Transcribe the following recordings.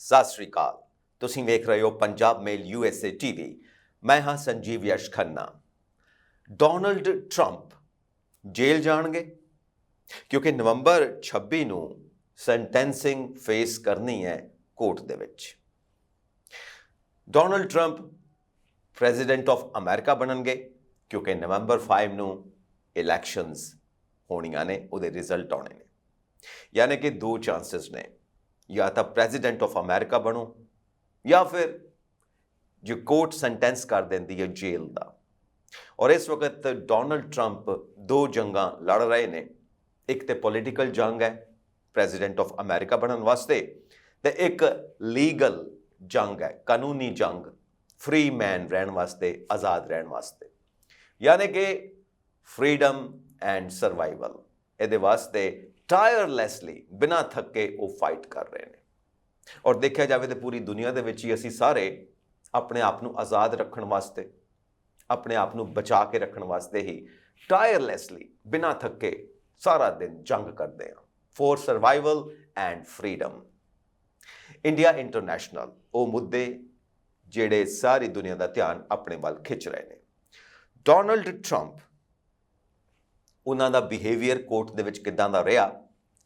ਸਤਿ ਸ਼੍ਰੀ ਅਕਾਲ। ਤੁਸੀਂ ਵੇਖ ਰਹੇ ਹੋ ਪੰਜਾਬ ਮੇਲ USA TV। ਮੈਂ ਹਾਂ ਸੰਜੀਵ ਯਸ਼ ਖੰਨਾ। ਡੋਨਲਡ ਟਰੰਪ ਜੇਲ੍ਹ ਜਾਣਗੇ ਕਿਉਂਕਿ ਨਵੰਬਰ 26 ਨੂੰ ਸੈਂਟੈਂਸਿੰਗ ਫੇਸ ਕਰਨੀ ਹੈ ਕੋਰਟ ਦੇ ਵਿੱਚ। Donald Trump president of America ਬਣਨਗੇ ਕਿਉਂਕਿ ਨਵੰਬਰ 5 ਨੂੰ ਇਲੈਕਸ਼ਨਸ ਹੋਣੀਆਂ ਨੇ, ਉਹਦੇ ਰਿਜ਼ਲਟ ਆਉਣੇ ਨੇ। ਯਾਨੀ ਕਿ ਦੋ ਚਾਂਸਸ ਨੇ, ਜਾਂ ਤਾਂ ਪ੍ਰੈਜ਼ੀਡੈਂਟ ਆਫ ਅਮਰੀਕਾ ਬਣੋ ਜਾਂ ਫਿਰ ਜੋ ਕੋਰਟ ਸੈਂਟੈਂਸ ਕਰ ਦਿੰਦੀ ਹੈ ਜੇਲ੍ਹ ਦਾ। ਔਰ ਇਸ ਵਕਤ ਡੋਨਲਡ ਟਰੰਪ ਦੋ ਜੰਗਾਂ ਲੜ ਰਹੇ ਨੇ। ਇੱਕ ਤੇ ਪੋਲੀਟੀਕਲ ਜੰਗ ਹੈ ਪ੍ਰੈਜ਼ੀਡੈਂਟ ਆਫ ਅਮਰੀਕਾ ਬਣਨ ਵਾਸਤੇ, ਤੇ ਇੱਕ ਲੀਗਲ ਜੰਗ ਹੈ, ਕਾਨੂੰਨੀ ਜੰਗ, ਫ੍ਰੀ ਮੈਨ ਰਹਿਣ ਵਾਸਤੇ, ਆਜ਼ਾਦ ਰਹਿਣ ਵਾਸਤੇ। ਯਾਨੀ ਕਿ ਫਰੀडम ਐਂਡ ਸਰਵਾਈਵਲ। ਇਹਦੇ ਵਾਸਤੇ ਟਾਇਰਲੈਸਲੀ ਬਿਨਾਂ ਥੱਕੇ ਉਹ ਫਾਈਟ ਕਰ ਰਹੇ ਨੇ। ਔਰ ਦੇਖਿਆ ਜਾਵੇ ਤਾਂ ਪੂਰੀ ਦੁਨੀਆ ਦੇ ਵਿੱਚ ਹੀ ਅਸੀਂ ਸਾਰੇ ਆਪਣੇ ਆਪ ਨੂੰ ਆਜ਼ਾਦ ਰੱਖਣ ਵਾਸਤੇ, ਆਪਣੇ ਆਪ ਨੂੰ ਬਚਾ ਕੇ ਰੱਖਣ ਵਾਸਤੇ ਹੀ ਟਾਇਰਲੈਸਲੀ ਬਿਨਾਂ ਥੱਕੇ ਸਾਰਾ ਦਿਨ ਜੰਗ ਕਰਦੇ ਹਾਂ for survival and freedom. India international ਉਹ ਮੁੱਦੇ ਜਿਹੜੇ ਸਾਰੀ ਦੁਨੀਆ ਦਾ ਧਿਆਨ ਆਪਣੇ ਵੱਲ ਖਿੱਚ ਰਹੇ ਨੇ। ਡੋਨਲਡ ਟਰੰਪ, ਉਹਨਾਂ ਦਾ ਬਿਹੇਵੀਅਰ ਕੋਰਟ ਦੇ ਵਿੱਚ ਕਿੱਦਾਂ ਦਾ ਰਿਹਾ,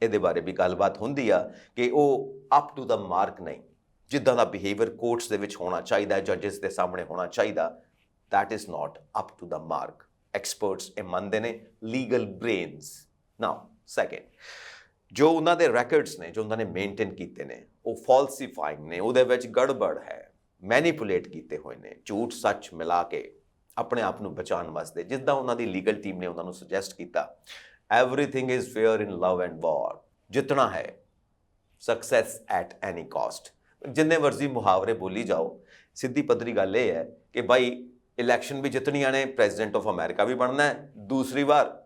ਇਹਦੇ ਬਾਰੇ ਵੀ ਗੱਲਬਾਤ ਹੁੰਦੀ ਆ ਕਿ ਉਹ ਅਪ ਟੂ ਦਾ ਮਾਰਕ ਨਹੀਂ। ਜਿੱਦਾਂ ਦਾ ਬਿਹੇਵੀਅਰ ਕੋਰਟਸ ਦੇ ਵਿੱਚ ਹੋਣਾ ਚਾਹੀਦਾ, ਜੱਜਸ ਦੇ ਸਾਹਮਣੇ ਹੋਣਾ ਚਾਹੀਦਾ, that is not up to the mark. Experts ਇਹ ਮੰਨਦੇ ਨੇ, ਲੀਗਲ ਬ੍ਰੇਨਸ। ਨਾਓ ਸੈਕਿੰਡ, ਜੋ ਉਹਨਾਂ ਦੇ ਰੈਕਰਡਸ ਨੇ, ਜੋ ਉਹਨਾਂ ਨੇ ਮੇਨਟੇਨ ਕੀਤੇ ਨੇ, ਉਹ ਫਾਲਸੀਫਾਈਂਗ ਨੇ, ਉਹਦੇ ਵਿੱਚ ਗੜਬੜ ਹੈ, ਮੈਨੀਪੂਲੇਟ ਕੀਤੇ ਹੋਏ ਨੇ, ਝੂਠ ਸੱਚ ਮਿਲਾ ਕੇ ਆਪਣੇ ਆਪ ਨੂੰ ਬਚਾਉਣ ਵਾਸਤੇ। ਜਿੱਦਾਂ ਉਹਨਾਂ ਦੀ ਲੀਗਲ ਟੀਮ ਨੇ ਉਹਨਾਂ ਨੂੰ ਸੁਜੈਸਟ ਕੀਤਾ, everything is fair in love and war. ਜਿੱਤਣਾ ਹੈ, ਸਕਸੈਸ ਐਟ ਐਨੀ ਕਾਸਟ। ਜਿੰਨੇ ਮਰਜ਼ੀ ਮੁਹਾਵਰੇ ਬੋਲੀ ਜਾਓ, ਸਿੱਧੀ ਪੱਧਰੀ ਗੱਲ ਇਹ ਹੈ ਕਿ ਬਾਈ ਇਲੈਕਸ਼ਨ ਵੀ ਜਿੱਤਣੀਆਂ ਨੇ, ਪ੍ਰੈਜ਼ੀਡੈਂਟ ਆਫ ਅਮਰੀਕਾ ਵੀ ਬਣਨਾ ਹੈ ਦੂਸਰੀ ਵਾਰ,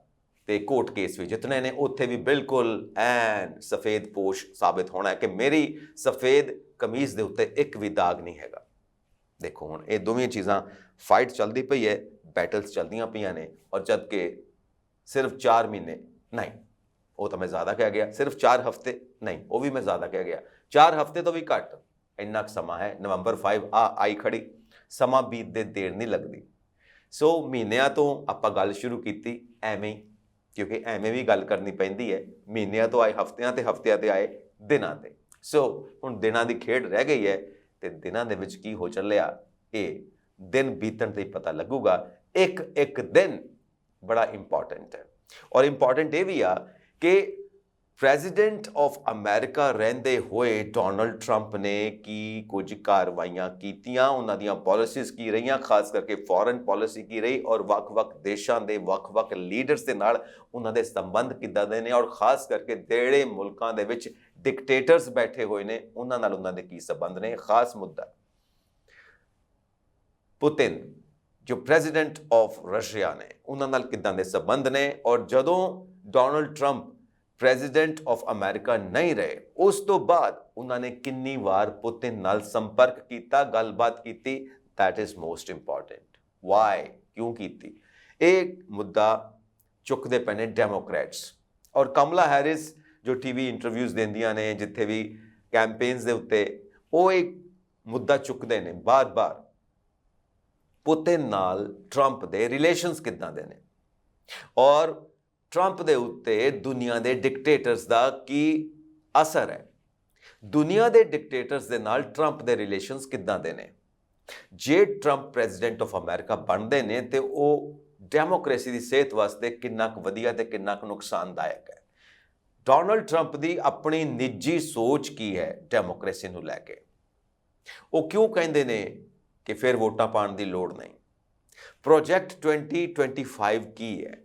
ਤੇ ਕੋਰਟ ਕੇਸ ਵੀ ਜਿੱਤਣੇ ਨੇ। ਉੱਥੇ ਵੀ ਬਿਲਕੁਲ ਐਨ ਸਫੇਦ ਪੋਸ਼ ਸਾਬਿਤ ਹੋਣਾ ਹੈ ਕਿ ਮੇਰੀ ਸਫੇਦ ਕਮੀਜ਼ ਦੇ ਉੱਤੇ ਇੱਕ ਵੀ ਦਾਗ ਨਹੀਂ ਹੈਗਾ। ਦੇਖੋ ਹੁਣ ਇਹ ਦੋਵੇਂ ਚੀਜ਼ਾਂ ਫਾਈਟ ਚੱਲਦੀ ਪਈ ਹੈ, ਬੈਟਲਸ ਚੱਲਦੀਆਂ ਪਈਆਂ ਨੇ। ਔਰ ਜਦ ਕਿ ਸਿਰਫ 4 ਮਹੀਨੇ ਨਹੀਂ, ਉਹ ਤਾਂ ਮੈਂ ਜ਼ਿਆਦਾ ਕਹਿ ਗਿਆ, ਸਿਰਫ 4 ਹਫ਼ਤੇ ਨਹੀਂ, ਉਹ ਵੀ ਮੈਂ ਜ਼ਿਆਦਾ ਕਹਿ ਗਿਆ, 4 ਹਫ਼ਤੇ ਤੋਂ ਵੀ ਘੱਟ ਇੰਨਾ ਕੁ ਸਮਾਂ ਹੈ। ਨਵੰਬਰ 5 ਆਈ ਖੜੀ, ਸਮਾਂ ਬੀਤਦੇ ਦੇਰ ਨਹੀਂ ਲੱਗਦੀ। ਸੋ ਮਹੀਨਿਆਂ ਤੋਂ ਆਪਾਂ ਗੱਲ ਸ਼ੁਰੂ ਕੀਤੀ ਐਵੇਂ ਹੀ, ਕਿਉਂਕਿ ਐਵੇਂ ਵੀ ਗੱਲ ਕਰਨੀ ਪੈਂਦੀ ਹੈ। ਮਹੀਨਿਆਂ ਤੋਂ ਆਏ ਹਫ਼ਤਿਆਂ ਤੇ, ਹਫ਼ਤਿਆਂ ਤੇ ਆਏ ਦਿਨਾਂ ਤੇ। ਸੋ ਹੁਣ ਦਿਨਾਂ ਦੀ ਖੇਡ ਰਹਿ ਗਈ ਹੈ, ਤੇ ਦਿਨਾਂ ਦੇ ਵਿੱਚ ਕੀ ਹੋ ਚੱਲਿਆ ਇਹ ਦਿਨ ਬੀਤਣ ਤੇ ਹੀ ਪਤਾ ਲੱਗੂਗਾ। ਇੱਕ ਇੱਕ ਦਿਨ ਬੜਾ ਇੰਪੋਰਟੈਂਟ ਹੈ। ਔਰ ਇੰਪੋਰਟੈਂਟ ਇਹ ਵੀ ਆ ਕਿ ਪ੍ਰੈਜ਼ੀਡੈਂਟ ਆਫ ਅਮਰੀਕਾ ਰਹਿੰਦੇ ਹੋਏ ਡੋਨਲਡ ਟਰੰਪ ਨੇ ਕੀ ਕੁਝ ਕਾਰਵਾਈਆਂ ਕੀਤੀਆਂ, ਉਹਨਾਂ ਦੀਆਂ ਪਾਲਿਸੀਜ਼ ਕੀ ਰਹੀਆਂ, ਖਾਸ ਕਰਕੇ ਫੋਰਨ ਪਾਲਿਸੀ ਕੀ ਰਹੀ, ਔਰ ਵੱਖ-ਵੱਖ ਦੇਸ਼ਾਂ ਦੇ ਵੱਖ-ਵੱਖ ਲੀਡਰਸ ਦੇ ਨਾਲ ਉਹਨਾਂ ਦੇ ਸੰਬੰਧ ਕਿੱਦਾਂ ਦੇ ਨੇ, ਔਰ ਖਾਸ ਕਰਕੇ ਜਿਹੜੇ ਮੁਲਕਾਂ ਦੇ ਵਿੱਚ ਡਿਕਟੇਟਰਸ ਬੈਠੇ ਹੋਏ ਨੇ ਉਹਨਾਂ ਨਾਲ ਉਹਨਾਂ ਦੇ ਕੀ ਸੰਬੰਧ ਨੇ। ਖਾਸ ਮੁੱਦਾ ਪੁਤਿਨ ਜੋ ਪ੍ਰੈਜ਼ੀਡੈਂਟ ਆਫ ਰਸ਼ੀਆ ਨੇ, ਉਹਨਾਂ ਨਾਲ ਕਿੱਦਾਂ ਦੇ ਸੰਬੰਧ ਨੇ। ਔਰ ਜਦੋਂ Donald Trump president of America ਨਹੀਂ ਰਹੇ, ਉਸ ਤੋਂ ਬਾਅਦ ਉਹਨਾਂ ਨੇ ਕਿੰਨੀ ਵਾਰ ਪੁਤਿਨ ਨਾਲ ਸੰਪਰਕ ਕੀਤਾ, ਗੱਲਬਾਤ ਕੀਤੀ। That is most important. Why, ਕਿਉਂ ਕੀਤੀ? ਇਹ ਮੁੱਦਾ ਚੁੱਕਦੇ ਪਏ ਨੇ ਡੈਮੋਕ੍ਰੈਟਸ। ਔਰ ਕਮਲਾ ਹੈਰਿਸ ਜੋ ਟੀਵੀ ਇੰਟਰਵਿਊਜ਼ ਦਿੰਦੀਆਂ ਨੇ, ਜਿੱਥੇ ਵੀ ਕੈਂਪੇਨਸ ਦੇ ਉੱਤੇ, ਉਹ ਇੱਕ ਮੁੱਦਾ ਚੁੱਕਦੇ ਨੇ ਬਾਰ-ਬਾਰ, ਪੁਤਿਨ ਨਾਲ ਟਰੰਪ ਦੇ ਰਿਲੇਸ਼ਨਸ ਕਿੱਦਾਂ ਦੇ ਨੇ, ਔਰ ਟਰੰਪ ਦੇ ਉੱਤੇ ਦੁਨੀਆ ਦੇ ਡਿਕਟੇਟਰਸ ਦਾ ਕੀ ਅਸਰ ਹੈ, ਦੁਨੀਆ ਦੇ ਡਿਕਟੇਟਰਸ ਦੇ ਨਾਲ ਟਰੰਪ ਦੇ ਰਿਲੇਸ਼ਨਸ ਕਿੱਦਾਂ ਦੇ ਨੇ। ਜੇ ਟਰੰਪ ਪ੍ਰੈਜ਼ੀਡੈਂਟ ਆਫ ਅਮਰੀਕਾ ਬਣਦੇ ਨੇ ਤੇ ਉਹ ਡੈਮੋਕ੍ਰੇਸੀ ਦੀ ਸਿਹਤ ਵਾਸਤੇ ਕਿੰਨਾ ਕੁ ਵਧੀਆ ਤੇ ਕਿੰਨਾ ਕੁ ਨੁਕਸਾਨਦਾਇਕ ਹੈ। ਡੋਨਲਡ ਟਰੰਪ ਦੀ ਆਪਣੀ ਨਿੱਜੀ ਸੋਚ ਕੀ ਹੈ ਡੈਮੋਕ੍ਰੇਸੀ ਨੂੰ ਲੈ ਕੇ? ਉਹ ਕਿਉਂ ਕਹਿੰਦੇ ਨੇ ਕਿ ਫਿਰ ਵੋਟਾਂ ਪਾਉਣ ਦੀ ਲੋੜ ਨਹੀਂ? ਪ੍ਰੋਜੈਕਟ 2025 ਕੀ ਹੈ?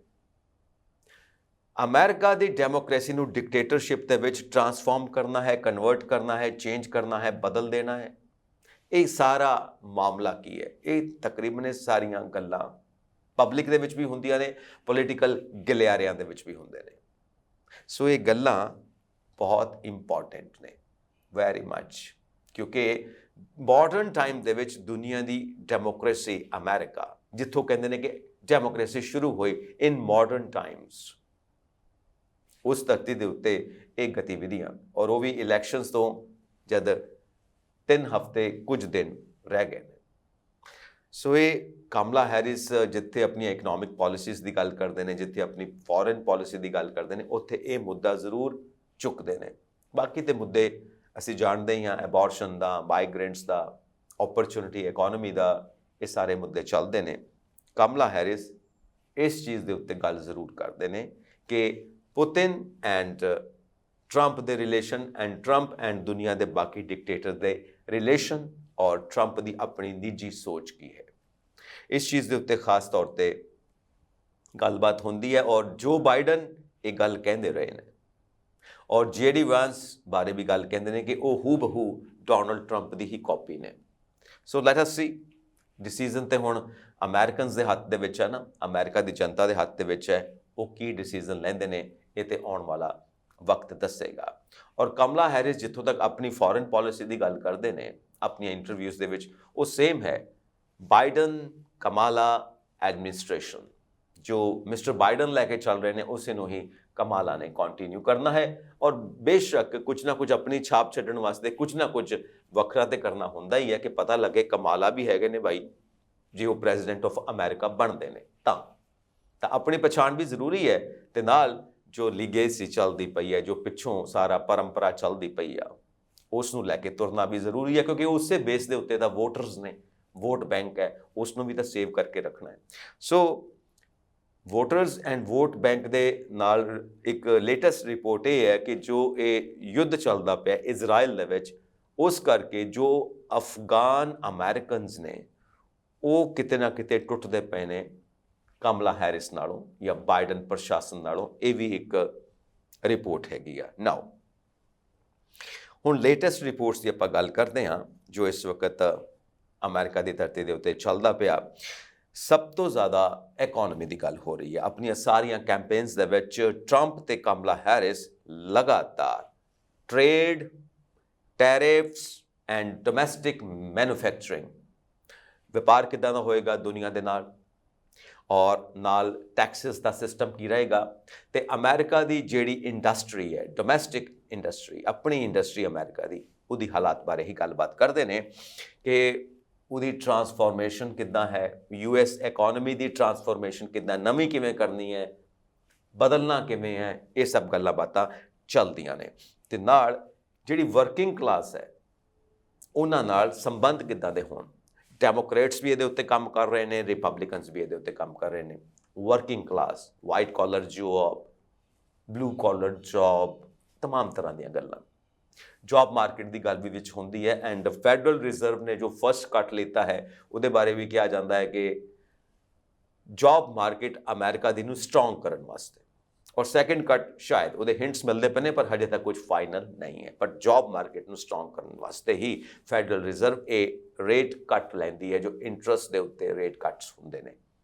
ਅਮਰੀਕਾ ਦੀ ਡੈਮੋਕ੍ਰੇਸੀ ਨੂੰ ਡਿਕਟੇਟਰਸ਼ਿਪ ਦੇ ਵਿੱਚ ਟਰਾਂਸਫਾਰਮ ਕਰਨਾ ਹੈ, ਕਨਵਰਟ ਕਰਨਾ ਹੈ, ਚੇਂਜ ਕਰਨਾ ਹੈ, ਬਦਲ ਦੇਣਾ ਹੈ। ਇਹ ਸਾਰਾ ਮਾਮਲਾ ਕੀ ਹੈ? ਇਹ ਤਕਰੀਬਨ ਸਾਰੀਆਂ ਗੱਲਾਂ ਪਬਲਿਕ ਦੇ ਵਿੱਚ ਵੀ ਹੁੰਦੀਆਂ ਨੇ, ਪੋਲੀਟੀਕਲ ਗਲਿਆਰਿਆਂ ਦੇ ਵਿੱਚ ਵੀ ਹੁੰਦੇ ਨੇ। ਸੋ ਇਹ ਗੱਲਾਂ ਬਹੁਤ ਇੰਪੋਰਟੈਂਟ ਨੇ, ਵੈਰੀ ਮੱਚ, ਕਿਉਂਕਿ ਮਾਡਰਨ ਟਾਈਮ ਦੇ ਵਿੱਚ ਦੁਨੀਆ ਦੀ ਡੈਮੋਕ੍ਰੇਸੀ ਅਮਰੀਕਾ, ਜਿੱਥੋਂ ਕਹਿੰਦੇ ਨੇ ਕਿ ਡੈਮੋਕ੍ਰੇਸੀ ਸ਼ੁਰੂ ਹੋਈ ਇਨ ਮਾਡਰਨ ਟਾਈਮਸ, ਉਸ ਧਰਤੀ ਦੇ ਉੱਤੇ ਇਹ ਗਤੀਵਿਧੀਆਂ, ਔਰ ਉਹ ਵੀ ਇਲੈਕਸ਼ਨਸ ਤੋਂ ਜਦ 3 ਹਫ਼ਤੇ ਕੁਝ ਦਿਨ ਰਹਿ ਗਏ ਨੇ। ਸੋ ਇਹ ਕਮਲਾ ਹੈਰਿਸ ਜਿੱਥੇ ਆਪਣੀਆਂ ਇਕਨੋਮਿਕ ਪਾਲਿਸੀਜ਼ ਦੀ ਗੱਲ ਕਰਦੇ ਨੇ, ਜਿੱਥੇ ਆਪਣੀ ਫੋਰਨ ਪਾਲਿਸੀ ਦੀ ਗੱਲ ਕਰਦੇ ਨੇ, ਉੱਥੇ ਇਹ ਮੁੱਦਾ ਜ਼ਰੂਰ ਚੁੱਕਦੇ ਨੇ। ਬਾਕੀ ਤੇ ਮੁੱਦੇ ਅਸੀਂ ਜਾਣਦੇ ਹੀ ਹਾਂ, ਐਬੋਰਸ਼ਨ ਦਾ, ਮਾਈਗ੍ਰੈਂਟਸ ਦਾ, ਓਪਰਚੁਨਿਟੀ ਇਕੋਨਮੀ ਦਾ, ਇਹ ਸਾਰੇ ਮੁੱਦੇ ਚੱਲਦੇ ਨੇ। ਕਮਲਾ ਹੈਰਿਸ ਇਸ ਚੀਜ਼ ਦੇ ਉੱਤੇ ਗੱਲ ਜ਼ਰੂਰ ਕਰਦੇ ਨੇ ਕਿ ਪੁਤਿਨ ਐਂਡ ਟਰੰਪ ਦੇ ਰਿਲੇਸ਼ਨ ਐਂਡ ਟਰੰਪ ਐਂਡ ਦੁਨੀਆ ਦੇ ਬਾਕੀ ਡਿਕਟੇਟਰ ਦੇ ਰਿਲੇਸ਼ਨ ਔਰ ਟਰੰਪ ਦੀ ਆਪਣੀ ਨਿੱਜੀ ਸੋਚ ਕੀ ਹੈ, ਇਸ ਚੀਜ਼ ਦੇ ਉੱਤੇ ਖਾਸ ਤੌਰ ਤੇ ਗੱਲਬਾਤ ਹੁੰਦੀ ਹੈ। ਔਰ ਜੋ ਬਾਈਡਨ ਇਹ ਗੱਲ ਕਹਿੰਦੇ ਰਹੇ ਨੇ ਔਰ JD ਵਾਂਸ ਬਾਰੇ ਵੀ ਗੱਲ ਕਹਿੰਦੇ ਨੇ ਕਿ ਉਹ ਹੂਬਹੂ ਡੋਨਲਡ ਟਰੰਪ ਦੀ ਹੀ ਕਾਪੀ ਨੇ। ਸੋ ਲੈਟ ਅਸ ਸੀ, ਡਿਸੀਜ਼ਨ ਤੇ ਹੁਣ ਅਮਰੀਕਨਸ ਦੇ ਹੱਥ ਦੇ ਵਿੱਚ ਹੈ ਨਾ, ਅਮਰੀਕਾ ਦੀ ਜਨਤਾ ਦੇ ਹੱਥ ਦੇ ਵਿੱਚ ਹੈ, ਉਹ ਕੀ ਡਿਸੀਜ਼ਨ ਲੈਂਦੇ ਨੇ ਇਹ ਤੇ ਆਉਣ ਵਾਲਾ ਵਕਤ ਦੱਸੇਗਾ। ਔਰ ਕਮਲਾ ਹੈਰਿਸ ਜਿੱਥੋਂ ਤੱਕ ਆਪਣੀ ਫੋਰਨ ਪਾਲਿਸੀ ਦੀ ਗੱਲ ਕਰਦੇ ਨੇ ਆਪਣੀਆਂ ਇੰਟਰਵਿਊਜ਼ ਦੇ ਵਿੱਚ, ਉਹ ਸੇਮ ਹੈ ਬਾਈਡਨ ਕਮਾਲਾ ਐਡਮਿਨਿਸਟ੍ਰੇਸ਼ਨ। ਜੋ ਮਿਸਟਰ ਬਾਈਡਨ ਲੈ ਕੇ ਚੱਲ ਰਹੇ ਨੇ ਉਸੇ ਨੂੰ ਹੀ ਕਮਾਲਾ ਨੇ ਕੰਟੀਨਿਊ ਕਰਨਾ ਹੈ। ਔਰ ਬੇਸ਼ੱਕ ਕੁਝ ਨਾ ਕੁਝ ਆਪਣੀ ਛਾਪ ਛੱਡਣ ਵਾਸਤੇ ਕੁਝ ਨਾ ਕੁਝ ਵੱਖਰਾ ਤੇ ਕਰਨਾ ਹੁੰਦਾ ਹੀ ਹੈ ਕਿ ਪਤਾ ਲੱਗੇ ਕਮਾਲਾ ਵੀ ਹੈਗੇ ਨੇ ਭਾਈ, ਜੇ ਉਹ ਪ੍ਰੈਜ਼ੀਡੈਂਟ ਆਫ ਅਮਰੀਕਾ ਬਣਦੇ ਨੇ ਤਾਂ ਆਪਣੀ ਪਛਾਣ ਵੀ ਜ਼ਰੂਰੀ ਹੈ, ਤੇ ਨਾਲ ਜੋ ਲੀਗੇਸੀ ਚੱਲਦੀ ਪਈ ਹੈ, ਜੋ ਪਿੱਛੋਂ ਸਾਰਾ ਪਰੰਪਰਾ ਚੱਲਦੀ ਪਈ ਆ, ਉਸ ਨੂੰ ਲੈ ਕੇ ਤੁਰਨਾ ਵੀ ਜ਼ਰੂਰੀ ਹੈ, ਕਿਉਂਕਿ ਉਸੇ ਬੇਸ ਦੇ ਉੱਤੇ ਤਾਂ ਵੋਟਰਸ ਨੇ, ਵੋਟ ਬੈਂਕ ਹੈ, ਉਸ ਨੂੰ ਵੀ ਤਾਂ ਸੇਵ ਕਰਕੇ ਰੱਖਣਾ ਹੈ। ਸੋ ਵੋਟਰਸ ਐਂਡ ਵੋਟ ਬੈਂਕ ਦੇ ਨਾਲ ਇੱਕ ਲੇਟੈਸਟ ਰਿਪੋਰਟ ਇਹ ਹੈ ਕਿ ਜੋ ਇਹ ਯੁੱਧ ਚੱਲਦਾ ਪਿਆ ਇਜ਼ਰਾਈਲ ਦੇ ਵਿੱਚ, ਉਸ ਕਰਕੇ ਜੋ ਅਫਗਾਨ ਅਮਰੀਕਨਸ ਨੇ ਉਹ ਕਿਤੇ ਨਾ ਕਿਤੇ ਟੁੱਟਦੇ ਪਏ ਨੇ ਕਮਲਾ ਹੈਰਿਸ ਨਾਲੋਂ ਜਾਂ ਬਾਈਡਨ ਪ੍ਰਸ਼ਾਸਨ ਨਾਲੋਂ। ਇਹ ਵੀ ਇੱਕ ਰਿਪੋਰਟ ਹੈਗੀ ਆ। ਨਾਓ ਹੁਣ ਲੇਟੈਸਟ ਰਿਪੋਰਟਸ ਦੀ ਆਪਾਂ ਗੱਲ ਕਰਦੇ ਹਾਂ ਜੋ ਇਸ ਵਕਤ ਅਮਰੀਕਾ ਦੀ ਧਰਤੀ ਦੇ ਉੱਤੇ ਚੱਲਦਾ ਪਿਆ। ਸਭ ਤੋਂ ਜ਼ਿਆਦਾ ਇਕੋਨਮੀ ਦੀ ਗੱਲ ਹੋ ਰਹੀ ਹੈ। ਆਪਣੀਆਂ ਸਾਰੀਆਂ ਕੈਂਪੇਨਸ ਦੇ ਵਿੱਚ ਟਰੰਪ ਤੇ ਕਮਲਾ ਹੈਰਿਸ ਲਗਾਤਾਰ trade, tariffs and domestic manufacturing, ਵਪਾਰ ਕਿੱਦਾਂ ਦਾ ਹੋਏਗਾ ਦੁਨੀਆ ਦੇ ਨਾਲ, ਔਰ ਨਾਲ ਟੈਕਸਿਸ ਦਾ ਸਿਸਟਮ ਕੀ ਰਹੇਗਾ, ਤੇ ਅਮਰੀਕਾ ਦੀ ਜਿਹੜੀ ਇੰਡਸਟਰੀ ਹੈ, ਡੋਮੈਸਟਿਕ ਇੰਡਸਟਰੀ, ਆਪਣੀ ਇੰਡਸਟਰੀ ਅਮਰੀਕਾ ਦੀ, ਉਹਦੀ ਹਾਲਾਤ ਬਾਰੇ ਹੀ ਗੱਲਬਾਤ ਕਰਦੇ ਨੇ ਕਿ ਉਹਦੀ ਟਰਾਂਸਫਾਰਮੇਸ਼ਨ ਕਿੱਦਾਂ ਹੈ, US ਇਕੋਨਮੀ ਦੀ ਟਰਾਂਸਫਾਰਮੇਸ਼ਨ ਕਿੱਦਾਂ, ਨਵੀਂ ਕਿਵੇਂ ਕਰਨੀ ਹੈ, ਬਦਲਣਾ ਕਿਵੇਂ ਹੈ, ਇਹ ਸਭ ਗੱਲਾਂ ਬਾਤਾਂ ਚੱਲਦੀਆਂ ਨੇ। ਤੇ ਨਾਲ ਜਿਹੜੀ ਵਰਕਿੰਗ ਕਲਾਸ ਹੈ ਉਹਨਾਂ ਨਾਲ ਸੰਬੰਧ ਕਿੱਦਾਂ ਦੇ ਹੋਣ। ਡੈਮੋਕ੍ਰੇਟਸ ਵੀ ਇਹਦੇ ਉੱਤੇ ਕੰਮ ਕਰ ਰਹੇ ਨੇ, ਰਿਪਬਲਿਕਨਸ ਵੀ ਇਹਦੇ ਉੱਤੇ ਕੰਮ ਕਰ ਰਹੇ ਨੇ। Working class, white collar job, blue collar job, ਤਮਾਮ ਤਰ੍ਹਾਂ ਦੀਆਂ ਗੱਲਾਂ। ਜੌਬ ਮਾਰਕੀਟ ਦੀ ਗੱਲ ਵੀ ਵਿੱਚ ਹੁੰਦੀ ਹੈ। ਐਂਡ ਫੈਡਰਲ ਰਿਜ਼ਰਵ ਨੇ ਜੋ ਫਸਟ ਕੱਟ ਲਿੱਤਾ ਹੈ ਉਹਦੇ ਬਾਰੇ ਵੀ ਕਿਹਾ ਜਾਂਦਾ ਹੈ ਕਿ ਜੌਬ ਮਾਰਕੀਟ ਅਮਰੀਕਾ ਦੀ ਨੂੰ ਸਟਰੋਂਗ ਕਰਨ ਵਾਸਤੇ, ਔਰ ਸੈਕੰਡ ਕੱਟ ਸ਼ਾਇਦ ਉਹਦੇ ਹਿੰਟਸ ਮਿਲਦੇ ਪਏ ਨੇ ਪਰ ਹਜੇ ਤੱਕ ਕੁਝ ਫਾਈਨਲ ਨਹੀਂ ਹੈ। ਪਰ ਜੌਬ ਮਾਰਕੀਟ ਨੂੰ ਸਟਰੋਂਗ ਕਰਨ ਵਾਸਤੇ ਹੀ ਫੈਡਰਲ ਰਿਜ਼ਰਵ ਇਹ ਰੇਟ ਕੱਟ ਲੈਂਦੀ ਹੈ, ਜੋ ਇੰਟਰਸਟ ਦੇ ਉੱਤੇ ਰੇਟ ਕੱਟਸ ਹੁੰਦੇ ਨੇ।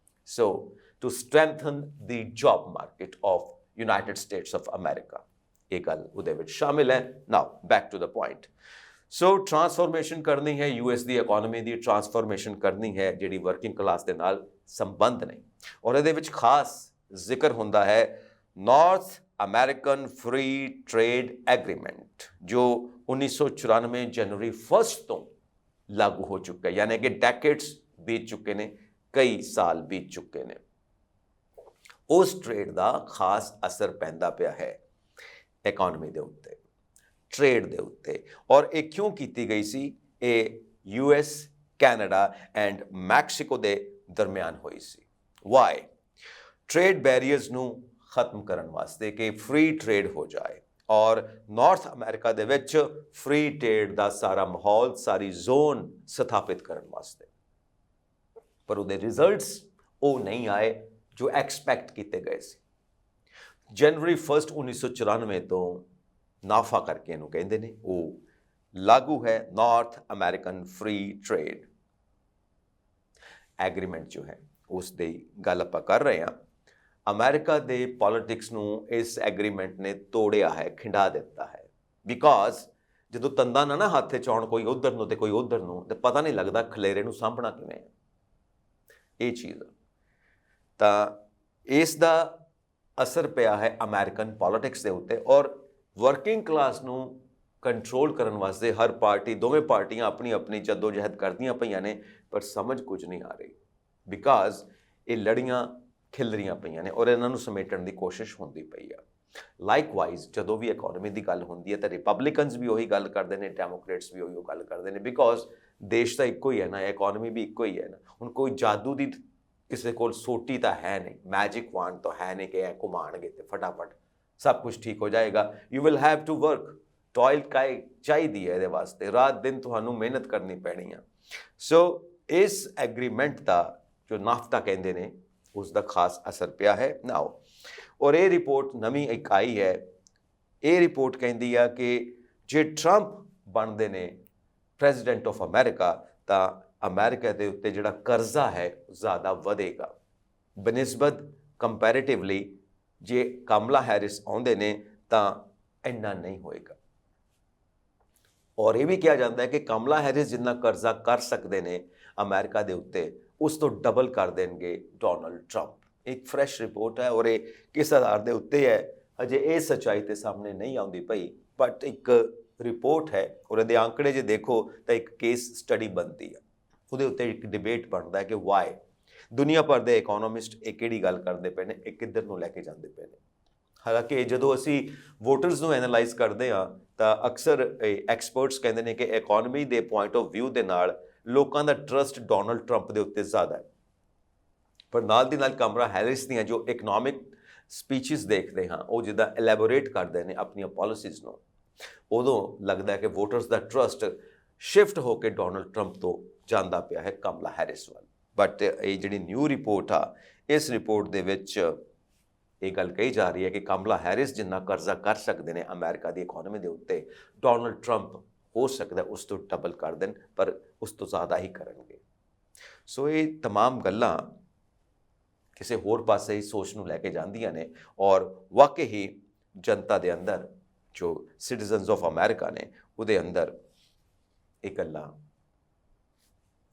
So to strengthen the job market of United States of America, ਇਹ ਗੱਲ ਉਹਦੇ ਵਿੱਚ ਸ਼ਾਮਿਲ ਹੈ। Now back to the point. So transformation ਕਰਨੀ ਹੈ, US ਦੀ ਇਕੋਨਮੀ ਦੀ ਟਰਾਂਸਫਾਰਮੇਸ਼ਨ ਕਰਨੀ ਹੈ ਜਿਹੜੀ ਵਰਕਿੰਗ ਕਲਾਸ ਦੇ ਨਾਲ ਸੰਬੰਧ ਨੇ, ਔਰ ਇਹਦੇ ਵਿੱਚ ਖਾਸ ਜ਼ਿਕਰ ਹੁੰਦਾ ਹੈ north American free trade agreement, ਜੋ 1994 ਜਨਵਰੀ 1 ਤੋਂ ਲਾਗੂ ਹੋ ਚੁੱਕਾ ਹੈ, ਯਾਨੀ ਕਿ ਡੈਕੇਡਸ ਬੀਤ ਚੁੱਕੇ ਨੇ, ਕਈ ਸਾਲ ਬੀਤ ਚੁੱਕੇ ਨੇ। ਉਸ ਟ੍ਰੇਡ ਦਾ ਖਾਸ ਅਸਰ ਪੈਂਦਾ ਪਿਆ ਹੈ ਇਕੋਨਮੀ ਦੇ ਉੱਤੇ, ਟ੍ਰੇਡ ਦੇ ਉੱਤੇ। ਔਰ ਇਹ ਕਿਉਂ ਕੀਤੀ ਗਈ ਸੀ? ਇਹ US, ਕੈਨੇਡਾ ਐਂਡ ਮੈਕਸੀਕੋ ਦੇ ਦਰਮਿਆਨ ਹੋਈ ਸੀ। ਵਾਈ? ਟ੍ਰੇਡ ਬੈਰੀਅਰਸ ਨੂੰ ਖਤਮ ਕਰਨ ਵਾਸਤੇ ਕਿ ਫ੍ਰੀ ਟ੍ਰੇਡ ਹੋ ਜਾਏ, ਔਰ ਨਾਰਥ ਅਮਰੀਕਾ ਦੇ ਵਿੱਚ ਫ੍ਰੀ ਟ੍ਰੇਡ ਦਾ ਸਾਰਾ ਮਾਹੌਲ, ਸਾਰੀ ਜ਼ੋਨ ਸਥਾਪਿਤ ਕਰਨ ਵਾਸਤੇ। ਪਰ ਉਹਦੇ ਰਿਜ਼ਲਟਸ ਉਹ ਨਹੀਂ ਆਏ ਜੋ ਐਕਸਪੈਕਟ ਕੀਤੇ ਗਏ ਸੀ। ਜਨਵਰੀ 1 1994 ਤੋਂ ਨਾਫਾ ਕਰਕੇ ਇਹਨੂੰ ਕਹਿੰਦੇ ਨੇ, ਉਹ ਲਾਗੂ ਹੈ north American free trade agreement ਜੋ ਹੈ ਉਸ ਦੀ ਗੱਲ ਆਪਾਂ ਕਰ ਰਹੇ ਹਾਂ। ਅਮਰੀਕਾ ਦੇ ਪੋਲਿਟਿਕਸ ਨੂੰ ਇਸ ਐਗਰੀਮੈਂਟ ਨੇ ਤੋੜਿਆ ਹੈ, ਖਿੰਡਾ ਦਿੱਤਾ ਹੈ। ਬਿਕਾਜ਼ ਜਦੋਂ ਤੰਦਾਂ ਨਾ ਹੱਥ 'ਚ ਆਉਣ, ਕੋਈ ਉੱਧਰ ਨੂੰ ਤੇ ਕੋਈ ਉੱਧਰ ਨੂੰ, ਤੇ ਪਤਾ ਨਹੀਂ ਲੱਗਦਾ ਖਲੇਰੇ ਨੂੰ ਸਾਂਭਣਾ ਕਿਵੇਂ ਹੈ। ਇਹ ਚੀਜ਼ ਤਾਂ ਇਸ ਦਾ ਅਸਰ ਪਿਆ ਹੈ ਅਮਰੀਕਨ ਪੋਲਿਟਿਕਸ ਦੇ ਉੱਤੇ, ਔਰ ਵਰਕਿੰਗ ਕਲਾਸ ਨੂੰ ਕੰਟਰੋਲ ਕਰਨ ਵਾਸਤੇ ਹਰ ਪਾਰਟੀ, ਦੋਵੇਂ ਪਾਰਟੀਆਂ ਆਪਣੀ ਆਪਣੀ ਜਦੋਜਹਿਦ ਕਰਦੀਆਂ ਪਈਆਂ ਨੇ, ਪਰ ਸਮਝ ਕੁਝ ਨਹੀਂ ਆ ਰਹੀ ਬਿਕਾਜ਼ ਇਹ ਲੜੀਆਂ ਖਿਲ ਰਹੀਆਂ ਪਈਆਂ ਨੇ ਔਰ ਇਹਨਾਂ ਨੂੰ ਸਮੇਟਣ ਦੀ ਕੋਸ਼ਿਸ਼ ਹੁੰਦੀ ਪਈ ਆ। ਲਾਈਕਵਾਈਜ਼ ਜਦੋਂ ਵੀ ਇਕਨੋਮੀ ਦੀ ਗੱਲ ਹੁੰਦੀ ਹੈ ਤਾਂ ਰਿਪਬਲਿਕਨਸ ਵੀ ਉਹੀ ਗੱਲ ਕਰਦੇ ਨੇ, ਡੈਮੋਕ੍ਰੇਟਸ ਵੀ ਉਹੀ ਗੱਲ ਕਰਦੇ ਨੇ ਬਿਕਾਜ਼ ਦੇਸ਼ ਤਾਂ ਇੱਕੋ ਹੀ ਹੈ ਨਾ, ਇਕਨੋਮੀ ਵੀ ਇੱਕੋ ਹੀ ਹੈ ਨਾ। ਹੁਣ ਕੋਈ ਜਾਦੂ ਦੀ ਕਿਸੇ ਕੋਲ ਸੋਟੀ ਤਾਂ ਹੈ ਨਹੀਂ, ਮੈਜਿਕ ਵਾਂਡ ਤਾਂ ਹੈ ਨਹੀਂ ਕਿ ਇਹ ਘੁਮਾਣਗੇ ਤੇ ਫਟਾਫਟ ਸਭ ਕੁਝ ਠੀਕ ਹੋ ਜਾਏਗਾ। You will have to work, toil ਚਾਹੀਦੀ ਹੈ ਇਹਦੇ ਵਾਸਤੇ, ਰਾਤ ਦਿਨ ਤੁਹਾਨੂੰ ਮਿਹਨਤ ਕਰਨੀ ਪੈਣੀ ਆ। ਸੋ ਇਸ ਐਗਰੀਮੈਂਟ ਦਾ ਜੋ ਨਾਫਤਾ ਕਹਿੰਦੇ ਨੇ ਉਸ ਦਾ ਖਾਸ ਅਸਰ ਪਿਆ ਹੈ ਨਾਓ। ਔਰ ਇਹ ਰਿਪੋਰਟ ਨਵੀਂ ਇੱਕ ਆਈ ਹੈ, ਇਹ ਰਿਪੋਰਟ ਕਹਿੰਦੀ ਆ ਕਿ ਜੇ ਟਰੰਪ ਬਣਦੇ ਨੇ ਪ੍ਰੈਜ਼ੀਡੈਂਟ ਆਫ ਅਮਰੀਕਾ ਤਾਂ ਅਮਰੀਕਾ ਦੇ ਉੱਤੇ ਜਿਹੜਾ ਕਰਜ਼ਾ ਹੈ ਜ਼ਿਆਦਾ ਵਧੇਗਾ ਬਨਿਸਬਤ ਕੰਪੈਰੇਟਿਵਲੀ ਜੇ ਕਮਲਾ ਹੈਰਿਸ ਆਉਂਦੇ ਨੇ ਤਾਂ ਇੰਨਾ ਨਹੀਂ ਹੋਏਗਾ। ਔਰ ਇਹ ਵੀ ਕਿਹਾ ਜਾਂਦਾ ਹੈ ਕਿ ਕਮਲਾ ਹੈਰਿਸ ਜਿੰਨਾ ਕਰਜ਼ਾ ਕਰ ਸਕਦੇ ਨੇ ਅਮਰੀਕਾ ਦੇ ਉੱਤੇ ਉਸ ਤੋਂ ਡਬਲ ਕਰ ਦੇਣਗੇ ਡੋਨਲਡ ਟਰੰਪ। ਇੱਕ ਫਰੈਸ਼ ਰਿਪੋਰਟ ਹੈ ਔਰ ਇਹ ਕਿਸ ਆਧਾਰ ਦੇ ਉੱਤੇ ਹੈ ਅਜੇ ਇਹ ਸੱਚਾਈ ਤੇ ਸਾਹਮਣੇ ਨਹੀਂ ਆਉਂਦੀ ਪਈ, ਬਟ ਇੱਕ ਰਿਪੋਰਟ ਹੈ ਔਰ ਇਹਦੇ ਆંકੜੇ ਜੇ ਦੇਖੋ ਤਾਂ ਇੱਕ ਕੇਸ ਸਟੱਡੀ ਬਣਦੀ ਹੈ, ਉਹਦੇ ਉੱਤੇ ਇੱਕ ਡਿਬੇਟ ਬਣਦਾ ਹੈ ਕਿ ਵਾਈ ਦੁਨੀਆ ਭਰ ਦੇ ਇਕਨੋਮਿਸਟ ਇਹ ਕਿਹੜੀ ਗੱਲ ਕਰਦੇ ਪਏ ਨੇ, ਇਹ ਕਿੱਧਰ ਨੂੰ ਲੈ ਕੇ ਜਾਂਦੇ ਪਏ ਨੇ। ਹਾਲਾਂਕਿ ਜਦੋਂ ਅਸੀਂ ਵੋਟਰਸ ਨੂੰ ਐਨਾਲਾਈਜ਼ ਕਰਦੇ ਹਾਂ ਤਾਂ ਅਕਸਰ ਐਕਸਪਰਟਸ ਕਹਿੰਦੇ ਨੇ ਕਿ ਇਕਨੋਮੀ ਦੇ ਪੁਆਇੰਟ ਆਫ ਵਿਊ ਦੇ ਨਾਲ ਲੋਕਾਂ ਦਾ ਟਰਸਟ ਡੋਨਲਡ ਟਰੰਪ ਦੇ ਉੱਤੇ ਜ਼ਿਆਦਾ ਹੈ, ਪਰ ਨਾਲ ਦੀ ਨਾਲ ਕਮਲਾ ਹੈਰਿਸ ਦੀਆਂ ਜੋ ਇਕਨੋਮਿਕ ਸਪੀਚਸ ਦੇਖਦੇ ਹਾਂ ਉਹ ਜਿੱਦਾਂ ਐਲੈਬੋਰੇਟ ਕਰਦੇ ਨੇ ਆਪਣੀਆਂ ਪਾਲਿਸੀਜ਼ ਨੂੰ, ਉਦੋਂ ਲੱਗਦਾ ਹੈ ਕਿ ਵੋਟਰਸ ਦਾ ਟਰਸਟ ਸ਼ਿਫਟ ਹੋ ਕੇ ਡੋਨਲਡ ਟਰੰਪ ਤੋਂ ਜਾਂਦਾ ਪਿਆ ਹੈ ਕਮਲਾ ਹੈਰਿਸ ਵੱਲ। ਬਟ ਇਹ ਜਿਹੜੀ ਨਿਊ ਰਿਪੋਰਟ ਆ, ਇਸ ਰਿਪੋਰਟ ਦੇ ਵਿੱਚ ਇਹ ਗੱਲ ਕਹੀ ਜਾ ਰਹੀ ਹੈ ਕਿ ਕਮਲਾ ਹੈਰਿਸ ਜਿੰਨਾ ਕਰਜ਼ਾ ਕਰ ਸਕਦੇ ਨੇ ਅਮਰੀਕਾ ਦੀ ਇਕਨੋਮੀ ਦੇ ਉੱਤੇ, ਡੋਨਲਡ ਟਰੰਪ ਹੋ ਸਕਦਾ ਉਸ ਤੋਂ ਡਬਲ ਕਰ ਦੇਣ, ਪਰ ਉਸ ਤੋਂ ਜ਼ਿਆਦਾ ਹੀ ਕਰਨਗੇ। ਸੋ ਇਹ तमाम ਗੱਲਾਂ ਕਿਸੇ ਹੋਰ ਪਾਸੇ ਹੀ ਸੋਚ ਨੂੰ ਲੈ ਕੇ ਜਾਂਦੀਆਂ ਨੇ ਔਰ ਵਾਕਈ ਹੀ ਜਨਤਾ ਦੇ ਅੰਦਰ ਜੋ ਸਿਟੀਜ਼ਨਸ ਆਫ ਅਮਰੀਕਾ ਨੇ ਉਹਦੇ ਅੰਦਰ ਇਹ ਗੱਲਾਂ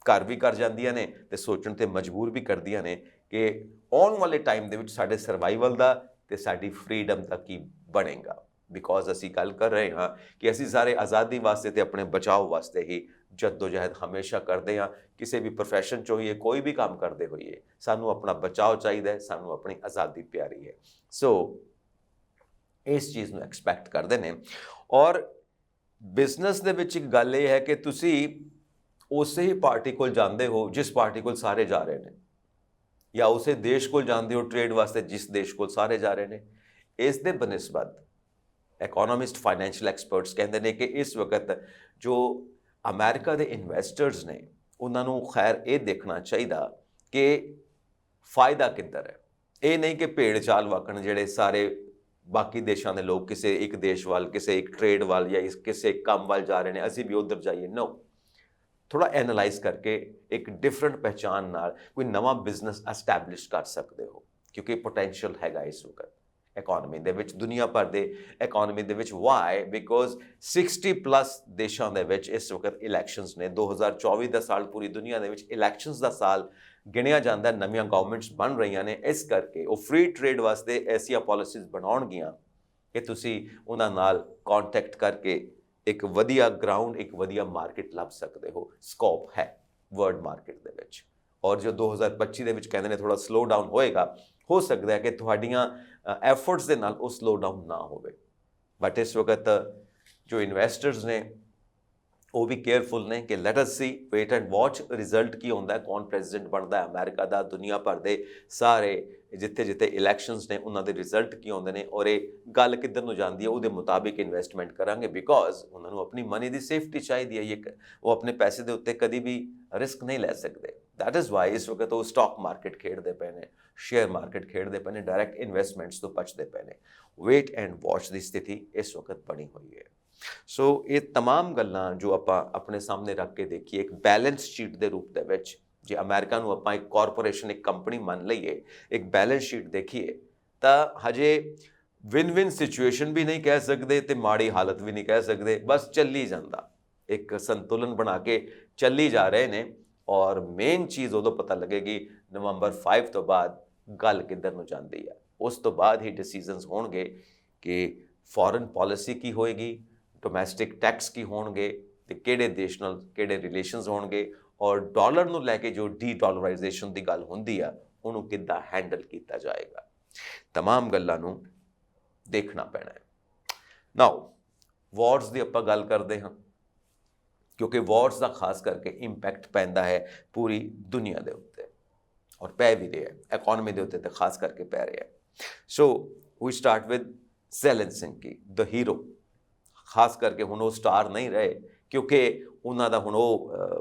ਘਰ ਵੀ ਕਰ ਜਾਂਦੀਆਂ ਨੇ ਤੇ ਸੋਚਣ ਤੇ ਮਜਬੂਰ ਵੀ ਕਰਦੀਆਂ ਨੇ ਕਿ ਆਉਣ ਵਾਲੇ ਟਾਈਮ ਦੇ ਵਿੱਚ ਸਾਡੇ ਸਰਵਾਈਵਲ ਦਾ ਤੇ ਸਾਡੀ ਫਰੀडम ਦਾ ਕੀ ਬਣੇਗਾ। ਬਿਕੋਜ਼ ਅਸੀਂ ਗੱਲ ਕਰ ਰਹੇ ਹਾਂ ਕਿ ਅਸੀਂ ਸਾਰੇ ਆਜ਼ਾਦੀ ਵਾਸਤੇ ਤੇ ਆਪਣੇ ਬਚਾਓ ਵਾਸਤੇ ਹੀ ਜਦੋਜਹਿਦ ਹਮੇਸ਼ਾ ਕਰਦੇ ਹਾਂ। ਕਿਸੇ ਵੀ ਪ੍ਰੋਫੈਸ਼ਨ 'ਚ ਹੋਈਏ, ਕੋਈ ਵੀ ਕੰਮ ਕਰਦੇ ਹੋਈਏ, ਸਾਨੂੰ ਆਪਣਾ ਬਚਾਓ ਚਾਹੀਦਾ ਹੈ, ਸਾਨੂੰ ਆਪਣੀ ਆਜ਼ਾਦੀ ਪਿਆਰੀ ਹੈ। ਸੋ ਇਸ ਚੀਜ਼ ਨੂੰ ਐਕਸਪੈਕਟ ਕਰਦੇ ਨੇ। ਔਰ ਬਿਜ਼ਨਸ ਦੇ ਵਿੱਚ ਇੱਕ ਗੱਲ ਇਹ ਹੈ ਕਿ ਤੁਸੀਂ ਉਸੇ ਹੀ ਪਾਰਟੀ ਕੋਲ ਜਾਂਦੇ ਹੋ ਜਿਸ ਪਾਰਟੀ ਕੋਲ ਸਾਰੇ ਜਾ ਰਹੇ ਨੇ, ਜਾਂ ਉਸੇ ਦੇਸ਼ ਕੋਲ ਜਾਂਦੇ ਹੋ ਟ੍ਰੇਡ ਵਾਸਤੇ ਜਿਸ ਦੇਸ਼ ਕੋਲ ਸਾਰੇ ਜਾ ਰਹੇ ਨੇ। ਇਸ ਦੇ ਬਨਿਸਬਤ ਇਕਨੋਮਿਸਟ, ਫਾਈਨੈਂਸ਼ੀਅਲ ਐਕਸਪਰਟਸ ਕਹਿੰਦੇ ਨੇ ਕਿ ਇਸ ਵਕਤ ਜੋ ਅਮਰੀਕਾ ਦੇ ਇਨਵੈਸਟਰਸ ਨੇ ਉਹਨਾਂ ਨੂੰ ਖੈਰ ਇਹ ਦੇਖਣਾ ਚਾਹੀਦਾ ਕਿ ਫਾਇਦਾ ਕਿੱਧਰ ਹੈ। ਇਹ ਨਹੀਂ ਕਿ ਭੇਡ ਚਾਲ ਵਾਕਣ ਜਿਹੜੇ ਸਾਰੇ ਬਾਕੀ ਦੇਸ਼ਾਂ ਦੇ ਲੋਕ ਕਿਸੇ ਇੱਕ ਦੇਸ਼ ਵੱਲ, ਕਿਸੇ ਇੱਕ ਟ੍ਰੇਡ ਵੱਲ ਜਾਂ ਕਿਸੇ ਕੰਮ ਵੱਲ ਜਾ ਰਹੇ ਨੇ, ਅਸੀਂ ਵੀ ਉੱਧਰ ਜਾਈਏ। ਨੋ, ਥੋੜ੍ਹਾ ਐਨਾਲਾਈਜ਼ ਕਰਕੇ ਇੱਕ ਡਿਫਰੈਂਟ ਪਹਿਚਾਣ ਨਾਲ ਕੋਈ ਨਵਾਂ ਬਿਜ਼ਨਸ ਐਸਟੈਬਲਿਸ਼ ਕਰ ਸਕਦੇ ਹੋ, ਕਿਉਂਕਿ ਪੋਟੈਂਸ਼ੀਅਲ ਹੈਗਾ ਇਸ ਵਕਤ ਇਕਨੋਮੀ ਦੇ ਵਿੱਚ, ਦੁਨੀਆ ਭਰ ਦੇ ਇਕਨੋਮੀ ਦੇ ਵਿੱਚ। ਵਾਈ? ਬਿਕੋਜ਼ 60+ ਦੇਸ਼ਾਂ ਦੇ ਵਿੱਚ ਇਸ ਵਕਤ ਇਲੈਕਸ਼ਨਸ ਨੇ। 2024 ਦਾ ਸਾਲ ਪੂਰੀ ਦੁਨੀਆ ਦੇ ਵਿੱਚ ਇਲੈਕਸ਼ਨਸ ਦਾ ਸਾਲ ਗਿਣਿਆ ਜਾਂਦਾ। ਨਵੀਆਂ ਗਵਰਨਮੈਂਟਸ ਬਣ ਰਹੀਆਂ ਨੇ, ਇਸ ਕਰਕੇ ਉਹ ਫ੍ਰੀ ਟ੍ਰੇਡ ਵਾਸਤੇ ਐਸੀਆਂ ਪਾਲਿਸੀਜ਼ ਬਣਾਉਣਗੀਆਂ ਕਿ ਤੁਸੀਂ ਉਹਨਾਂ ਨਾਲ ਕੰਟੈਕਟ ਕਰਕੇ ਇੱਕ ਵਧੀਆ ਗਰਾਊਂਡ, ਇੱਕ ਵਧੀਆ ਮਾਰਕੀਟ ਲੱਭ ਸਕਦੇ ਹੋ। ਸਕੋਪ ਹੈ ਵਰਲਡ ਮਾਰਕੀਟ ਦੇ ਵਿੱਚ। ਔਰ ਜੋ 2025 ਦੇ ਵਿੱਚ ਕਹਿੰਦੇ ਨੇ ਥੋੜ੍ਹਾ ਸਲੋ ਡਾਊਨ ਹੋਏਗਾ, ਹੋ ਸਕਦਾ ਹੈ ਕਿ ਤੁਹਾਡੀਆਂ ਐਫਰਟਸ ਦੇ ਨਾਲ ਉਹ ਸਲੋ ਡਾਊਨ ਨਾ ਹੋਵੇ। ਬਟ ਇਸ ਵਕਤ ਜੋ ਇਨਵੈਸਟਰਸ ਨੇ ਉਹ ਵੀ ਕੇਅਰਫੁਲ ਨੇ ਕਿ let us see, wait and watch result ਕੀ ਹੁੰਦਾ ਹੈ, ਕੌਣ ਪ੍ਰੈਜ਼ੀਡੈਂਟ ਬਣਦਾ ਹੈ ਅਮਰੀਕਾ ਦਾ। ਦੁਨੀਆ ਭਰ ਦੇ ਸਾਰੇ ਜਿੱਥੇ ਜਿੱਥੇ ਇਲੈਕਸ਼ਨਸ ਨੇ ਉਹਨਾਂ ਦੇ ਰਿਜ਼ਲਟ ਕੀ ਆਉਂਦੇ ਨੇ ਔਰ ਇਹ ਗੱਲ ਕਿੱਧਰ ਨੂੰ ਜਾਂਦੀ ਹੈ, ਉਹਦੇ ਮੁਤਾਬਿਕ ਇਨਵੈਸਟਮੈਂਟ ਕਰਾਂਗੇ। ਬਿਕੋਜ਼ ਉਹਨਾਂ ਨੂੰ ਆਪਣੀ ਮਨੀ ਦੀ ਸੇਫਟੀ ਚਾਹੀਦੀ ਹੈ। ਉਹ ਆਪਣੇ ਪੈਸੇ ਦੇ ਉੱਤੇ ਕਦੀ ਵੀ ਰਿਸਕ ਨਹੀਂ ਲੈ ਸਕਦੇ। ਦੈਟ ਇਜ਼ ਵਾਈ ਇਸ ਵਕਤ ਉਹ ਸਟਾਕ ਮਾਰਕੀਟ ਖੇਡਦੇ ਪਏ ਨੇ, ਸ਼ੇਅਰ ਮਾਰਕੀਟ ਖੇਡਦੇ ਪਏ ਨੇ, ਡਾਇਰੈਕਟ ਇਨਵੈਸਟਮੈਂਟਸ ਤੋਂ ਬਚਦੇ ਪਏ ਨੇ। ਵੇਟ ਐਂਡ ਵਾਚ ਦੀ ਸਥਿਤੀ ਇਸ ਵਕਤ ਬਣੀ ਹੋਈ ਹੈ। ਸੋ ਇਹ तमाम ਗੱਲਾਂ ਜੋ ਆਪਾਂ ਆਪਣੇ ਸਾਹਮਣੇ ਰੱਖ ਕੇ ਦੇਖੀਏ ਇੱਕ ਬੈਲੈਂਸ ਸ਼ੀਟ ਦੇ ਰੂਪ ਦੇ ਵਿੱਚ, ਜੇ ਅਮਰੀਕਾ ਨੂੰ ਆਪਾਂ ਇੱਕ ਕਾਰਪੋਰੇਸ਼ਨ, ਇੱਕ ਕੰਪਨੀ ਮੰਨ ਲਈਏ, ਇੱਕ ਬੈਲੈਂਸ ਸ਼ੀਟ ਦੇਖੀਏ ਤਾਂ ਹਜੇ ਵਿਨ ਸਿਚੁਏਸ਼ਨ ਵੀ ਨਹੀਂ ਕਹਿ ਸਕਦੇ ਤੇ ਮਾੜੀ ਹਾਲਤ ਵੀ ਨਹੀਂ ਕਹਿ ਸਕਦੇ। ਬਸ ਚੱਲੀ ਜਾਂਦਾ, ਇੱਕ ਸੰਤੁਲਨ ਬਣਾ ਕੇ ਚੱਲੀ ਜਾ ਰਹੇ ਨੇ। ਔਰ ਮੇਨ ਚੀਜ਼ ਉਦੋਂ ਪਤਾ ਲੱਗੇਗੀ ਨਵੰਬਰ 5 ਤੋਂ ਬਾਅਦ ਗੱਲ ਕਿੱਧਰ ਨੂੰ ਜਾਂਦੀ ਹੈ। ਉਸ ਤੋਂ ਬਾਅਦ ਹੀ ਡਿਸੀਜ਼ਨਸ ਹੋਣਗੇ ਕਿ ਫੋਰਨ ਪਾਲਿਸੀ ਕੀ ਹੋਏਗੀ, ਡੋਮੈਸਟਿਕ ਟੈਕਸ ਕੀ ਹੋਣਗੇ ਤੇ ਕਿਹੜੇ ਦੇਸ਼ ਨਾਲ ਕਿਹੜੇ ਰਿਲੇਸ਼ਨਸ ਹੋਣਗੇ, ਔਰ ਡਾਲਰ ਨੂੰ ਲੈ ਕੇ ਜੋ ਡੀ ਡਾਲਰਾਈਜੇਸ਼ਨ ਦੀ ਗੱਲ ਹੁੰਦੀ ਆ ਉਹਨੂੰ ਕਿੱਦਾਂ ਹੈਂਡਲ ਕੀਤਾ ਜਾਏਗਾ। ਤਮਾਮ ਗੱਲਾਂ ਨੂੰ ਦੇਖਣਾ ਪੈਣਾ ਹੈ। ਨਾਓ ਵਾਰਸ ਦੀ ਆਪਾਂ ਗੱਲ ਕਰਦੇ ਹਾਂ, ਕਿਉਂਕਿ ਵਾਰਸ ਦਾ ਖਾਸ ਕਰਕੇ ਇੰਪੈਕਟ ਪੈਂਦਾ ਹੈ ਪੂਰੀ ਦੁਨੀਆ ਦੇ ਉੱਤੇ, ਔਰ ਪੈ ਵੀ ਰਿਹਾ, ਇਕੋਨਮੀ ਦੇ ਉੱਤੇ ਤਾਂ ਖਾਸ ਕਰਕੇ ਪੈ ਰਿਹਾ। So we start with Zelensky the hero. ਖਾਸ ਕਰਕੇ ਹੁਣ ਉਹ ਸਟਾਰ ਨਹੀਂ ਰਹੇ, ਕਿਉਂਕਿ ਉਹਨਾਂ ਦਾ ਹੁਣ ਉਹ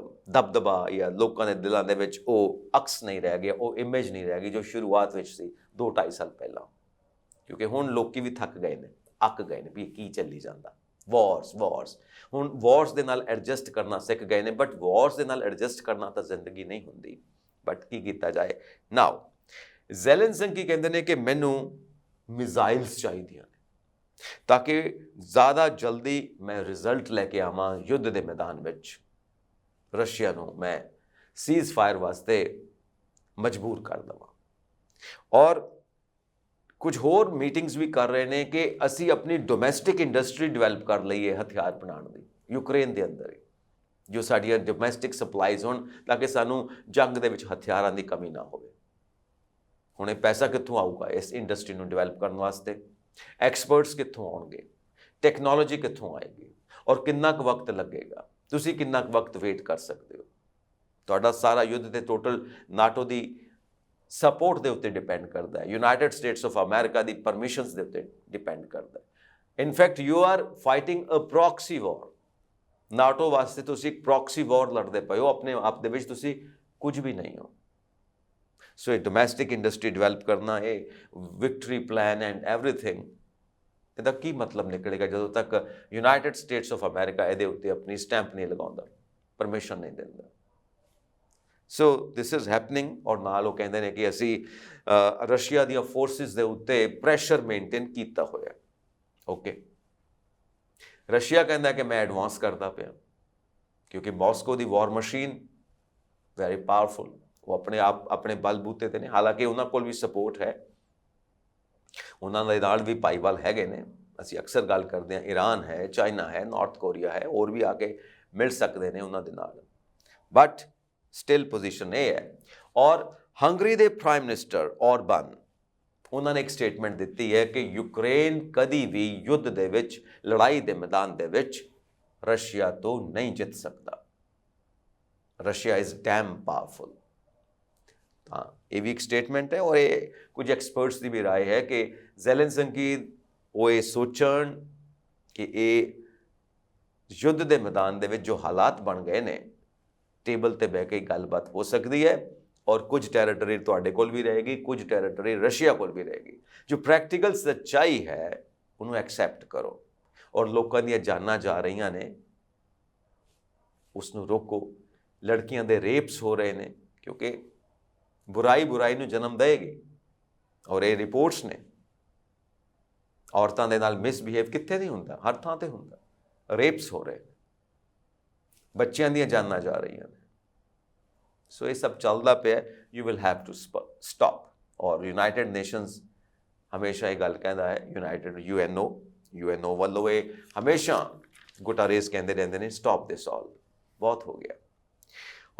ਦਬਦਬਾ ਜਾਂ ਲੋਕਾਂ ਦੇ ਦਿਲਾਂ ਦੇ ਵਿੱਚ ਉਹ ਅਕਸ ਨਹੀਂ ਰਹਿ ਗਿਆ, ਉਹ ਇਮੇਜ ਨਹੀਂ ਰਹਿ ਗਈ ਜੋ ਸ਼ੁਰੂਆਤ ਵਿੱਚ ਸੀ 2-2.5 ਸਾਲ ਪਹਿਲਾਂ। ਕਿਉਂਕਿ ਹੁਣ ਲੋਕੀ ਵੀ ਥੱਕ ਗਏ ਨੇ, ਅੱਕ ਗਏ ਨੇ ਵੀ ਕੀ ਚੱਲੀ ਜਾਂਦਾ। ਵਾਰਸ ਹੁਣ ਵਾਰਸ ਦੇ ਨਾਲ ਐਡਜਸਟ ਕਰਨਾ ਸਿੱਖ ਗਏ ਨੇ, ਬਟ ਵਾਰਸ ਦੇ ਨਾਲ ਐਡਜਸਟ ਕਰਨਾ ਤਾਂ ਜ਼ਿੰਦਗੀ ਨਹੀਂ ਹੁੰਦੀ। ਬਟ ਕੀ ਕੀਤਾ ਜਾਏ। ਨਾਓ ਜ਼ੈਲੈਂਸਕੀ ਕਹਿੰਦੇ ਨੇ ਕਿ ਮੈਨੂੰ ਮਿਜ਼ਾਈਲਸ ਚਾਹੀਦੀਆਂ ਨੇ ਤਾਂ ਕਿ ਜ਼ਿਆਦਾ ਜਲਦੀ ਮੈਂ ਰਿਜ਼ਲਟ ਲੈ ਕੇ ਆਵਾਂ ਯੁੱਧ ਦੇ ਮੈਦਾਨ ਵਿੱਚ। ਰਸ਼ੀਆ ਨੂੰ ਮੈਂ ਸੀਜ਼ ਫਾਇਰ ਵਾਸਤੇ ਮਜਬੂਰ ਕਰ ਦੇਵਾਂ। ਔਰ ਕੁਝ ਹੋਰ ਮੀਟਿੰਗਸ ਵੀ ਕਰ ਰਹੇ ਨੇ ਕਿ ਅਸੀਂ ਆਪਣੀ ਡੋਮੈਸਟਿਕ ਇੰਡਸਟਰੀ ਡਿਵੈਲਪ ਕਰ ਲਈਏ ਹਥਿਆਰ ਬਣਾਉਣ ਦੀ, ਯੂਕਰੇਨ ਦੇ ਅੰਦਰ ਹੀ, ਜੋ ਸਾਡੀਆਂ ਡੋਮੈਸਟਿਕ ਸਪਲਾਈਜ਼ ਹੋਣ ਤਾਂ ਕਿ ਸਾਨੂੰ ਜੰਗ ਦੇ ਵਿੱਚ ਹਥਿਆਰਾਂ ਦੀ ਕਮੀ ਨਾ ਹੋਵੇ। ਹੁਣ ਇਹ ਪੈਸਾ ਕਿੱਥੋਂ ਆਊਗਾ ਇਸ ਇੰਡਸਟਰੀ ਨੂੰ ਡਿਵੈਲਪ ਕਰਨ ਵਾਸਤੇ? ਐਕਸਪਰਟਸ ਕਿੱਥੋਂ ਆਉਣਗੇ? ਟੈਕਨੋਲੋਜੀ ਕਿੱਥੋਂ ਆਏਗੀ? ਔਰ ਕਿੰਨਾ ਕੁ ਵਕਤ ਲੱਗੇਗਾ? ਤੁਸੀਂ ਕਿੰਨਾ ਕੁ ਵਕਤ ਵੇਟ ਕਰ ਸਕਦੇ ਹੋ? ਤੁਹਾਡਾ ਸਾਰਾ ਯੁੱਧ ਦੇ ਟੋਟਲ ਨਾਟੋ ਦੀ ਸਪੋਰਟ ਦੇ ਉੱਤੇ ਡਿਪੈਂਡ ਕਰਦਾ ਹੈ, ਯੂਨਾਈਟਿਡ ਸਟੇਟਸ ਆਫ ਅਮਰੀਕਾ ਦੀ ਪਰਮਿਸ਼ਨਸ ਦੇ ਉੱਤੇ ਡਿਪੈਂਡ ਕਰਦਾ ਹੈ। In fact you are fighting a proxy war. NATO ਵਾਸਤੇ ਤੁਸੀਂ ਇੱਕ ਪ੍ਰੋਕਸੀ ਵਾਰ ਲੜਦੇ ਪਏ ਹੋ, ਆਪਣੇ ਆਪ ਦੇ ਵਿੱਚ ਤੁਸੀਂ ਕੁਝ ਵੀ ਨਹੀਂ ਹੋ। ਸੋ ਇਹ ਡੋਮੈਸਟਿਕ ਇੰਡਸਟਰੀ ਡਿਵੈਲਪ ਕਰਨਾ, ਇਹ ਵਿਕਟਰੀ ਪਲਾਨ ਐਂਡ ਐਵਰੀਥਿੰਗ, ਇਹਦਾ ਕੀ ਮਤਲਬ ਨਿਕਲੇਗਾ ਜਦੋਂ ਤੱਕ ਯੂਨਾਈਟਿਡ ਸਟੇਟਸ ਆਫ ਅਮਰੀਕਾ ਇਹਦੇ ਉੱਤੇ ਆਪਣੀ ਸਟੈਂਪ ਨਹੀਂ ਲਗਾਉਂਦਾ, ਪਰਮਿਸ਼ਨ ਨਹੀਂ ਦਿੰਦਾ। ਸੋ ਦਿਸ ਇਜ਼ ਹੈਪਨਿੰਗ। ਔਰ ਨਾਲ ਉਹ ਕਹਿੰਦੇ ਨੇ ਕਿ ਅਸੀਂ ਰਸ਼ੀਆ ਦੀਆਂ ਫੋਰਸਿਸ ਦੇ ਉੱਤੇ ਪ੍ਰੈਸ਼ਰ ਮੇਨਟੇਨ ਕੀਤਾ ਹੋਇਆ। ਓਕੇ, ਰਸ਼ੀਆ ਕਹਿੰਦਾ ਕਿ ਮੈਂ ਐਡਵਾਂਸ ਕਰਦਾ ਪਿਆ, ਕਿਉਂਕਿ ਮਾਸਕੋ ਦੀ ਵਾਰ ਮਸ਼ੀਨ ਵੈਰੀ ਪਾਵਰਫੁਲ, ਉਹ ਆਪਣੇ ਆਪ ਆਪਣੇ ਬਲਬੂਤੇ ਤੇ ਨੇ। ਹਾਲਾਂਕਿ ਉਹਨਾਂ ਕੋਲ ਵੀ ਸਪੋਰਟ ਹੈ, ਉਹਨਾਂ ਦੇ ਨਾਲ ਵੀ ਭਾਈਵਾਲ ਹੈਗੇ ਨੇ। ਅਸੀਂ ਅਕਸਰ ਗੱਲ ਕਰਦੇ ਹਾਂ, ਈਰਾਨ ਹੈ, ਚਾਈਨਾ ਹੈ, ਨਾਰਥ ਕੋਰੀਆ ਹੈ, ਹੋਰ ਵੀ ਆ ਕੇ ਮਿਲ ਸਕਦੇ ਨੇ ਉਹਨਾਂ ਦੇ ਨਾਲ। ਬਟ ਸਟਿਲ ਪੋਜੀਸ਼ਨ ਇਹ ਹੈ। ਔਰ ਹੰਗਰੀ ਦੇ ਪ੍ਰਾਈਮ ਮਿਨਿਸਟਰ ਔਰਬਾਨ, ਉਹਨਾਂ ਨੇ ਇੱਕ ਸਟੇਟਮੈਂਟ ਦਿੱਤੀ ਹੈ ਕਿ ਯੂਕਰੇਨ ਕਦੀ ਵੀ ਯੁੱਧ ਦੇ ਵਿੱਚ, ਲੜਾਈ ਦੇ ਮੈਦਾਨ ਦੇ ਵਿੱਚ ਰਸ਼ੀਆ ਤੋਂ ਨਹੀਂ ਜਿੱਤ ਸਕਦਾ। Russia is dam powerful. ਤਾਂ ਇਹ ਵੀ ਇੱਕ ਸਟੇਟਮੈਂਟ ਹੈ। ਔਰ ਇਹ ਕੁਝ ਐਕਸਪਰਟਸ ਦੀ ਵੀ ਰਾਏ ਹੈ ਕਿ ਜ਼ੈਲੈਂਸਕੀ ਉਹ ਇਹ ਸੋਚਣ ਕਿ ਇਹ ਯੁੱਧ ਦੇ ਮੈਦਾਨ ਦੇ ਵਿੱਚ ਜੋ ਹਾਲਾਤ ਬਣ ਗਏ ਨੇ, ਟੇਬਲ ਤੇ ਬਹਿ ਕੇ ਗੱਲਬਾਤ ਹੋ ਸਕਦੀ ਹੈ, ਔਰ ਕੁਝ ਟੈਰੀਟਰੀ ਤੁਹਾਡੇ ਕੋਲ ਵੀ ਰਹੇਗੀ, ਕੁਝ ਟੈਰੀਟਰੀ ਰਸ਼ੀਆ ਕੋਲ ਵੀ ਰਹੇਗੀ। ਜੋ ਪ੍ਰੈਕਟੀਕਲ ਸੱਚਾਈ ਹੈ ਉਹਨੂੰ ਐਕਸੈਪਟ ਕਰੋ, ਔਰ ਲੋਕਾਂ ਦੀਆਂ ਜਾਨਾਂ ਜਾ ਰਹੀਆਂ ਨੇ ਉਸ ਨੂੰ ਰੋਕੋ। ਲੜਕੀਆਂ ਦੇ ਰੇਪਸ ਹੋ ਰਹੇ ਨੇ, ਕਿਉਂਕਿ ਬੁਰਾਈ ਨੂੰ ਜਨਮ ਦੇਗੀ। ਔਰ ਇਹ ਰਿਪੋਰਟਸ ਨੇ, ਔਰਤਾਂ ਦੇ ਨਾਲ ਮਿਸਬਿਹੇਵ ਕਿੱਥੇ ਨਹੀਂ ਹੁੰਦਾ, ਹਰ ਥਾਂ ਤੇ ਹੁੰਦਾ। ਰੇਪਸ ਹੋ ਰਹੇ ਨੇ, ਬੱਚਿਆਂ ਦੀਆਂ ਜਾਨਾਂ ਜਾ ਰਹੀਆਂ ਨੇ। ਸੋ ਇਹ ਸਭ ਚੱਲਦਾ ਪਿਆ। You will have to stop. ਔਰ ਯੂਨਾਈਟਿਡ ਨੇਸ਼ਨਸ ਹਮੇਸ਼ਾ ਇਹ ਗੱਲ ਕਹਿੰਦਾ ਹੈ, ਯੂਨਾਈਟਿਡ ਯੂਐਨਓ ਵੱਲੋਂ ਇਹ ਹਮੇਸ਼ਾ ਗੁਟਾਰੇਸ ਕਹਿੰਦੇ ਰਹਿੰਦੇ ਨੇ, ਸਟਾਪ ਦਿਸ ਆਲ, ਬਹੁਤ ਹੋ ਗਿਆ।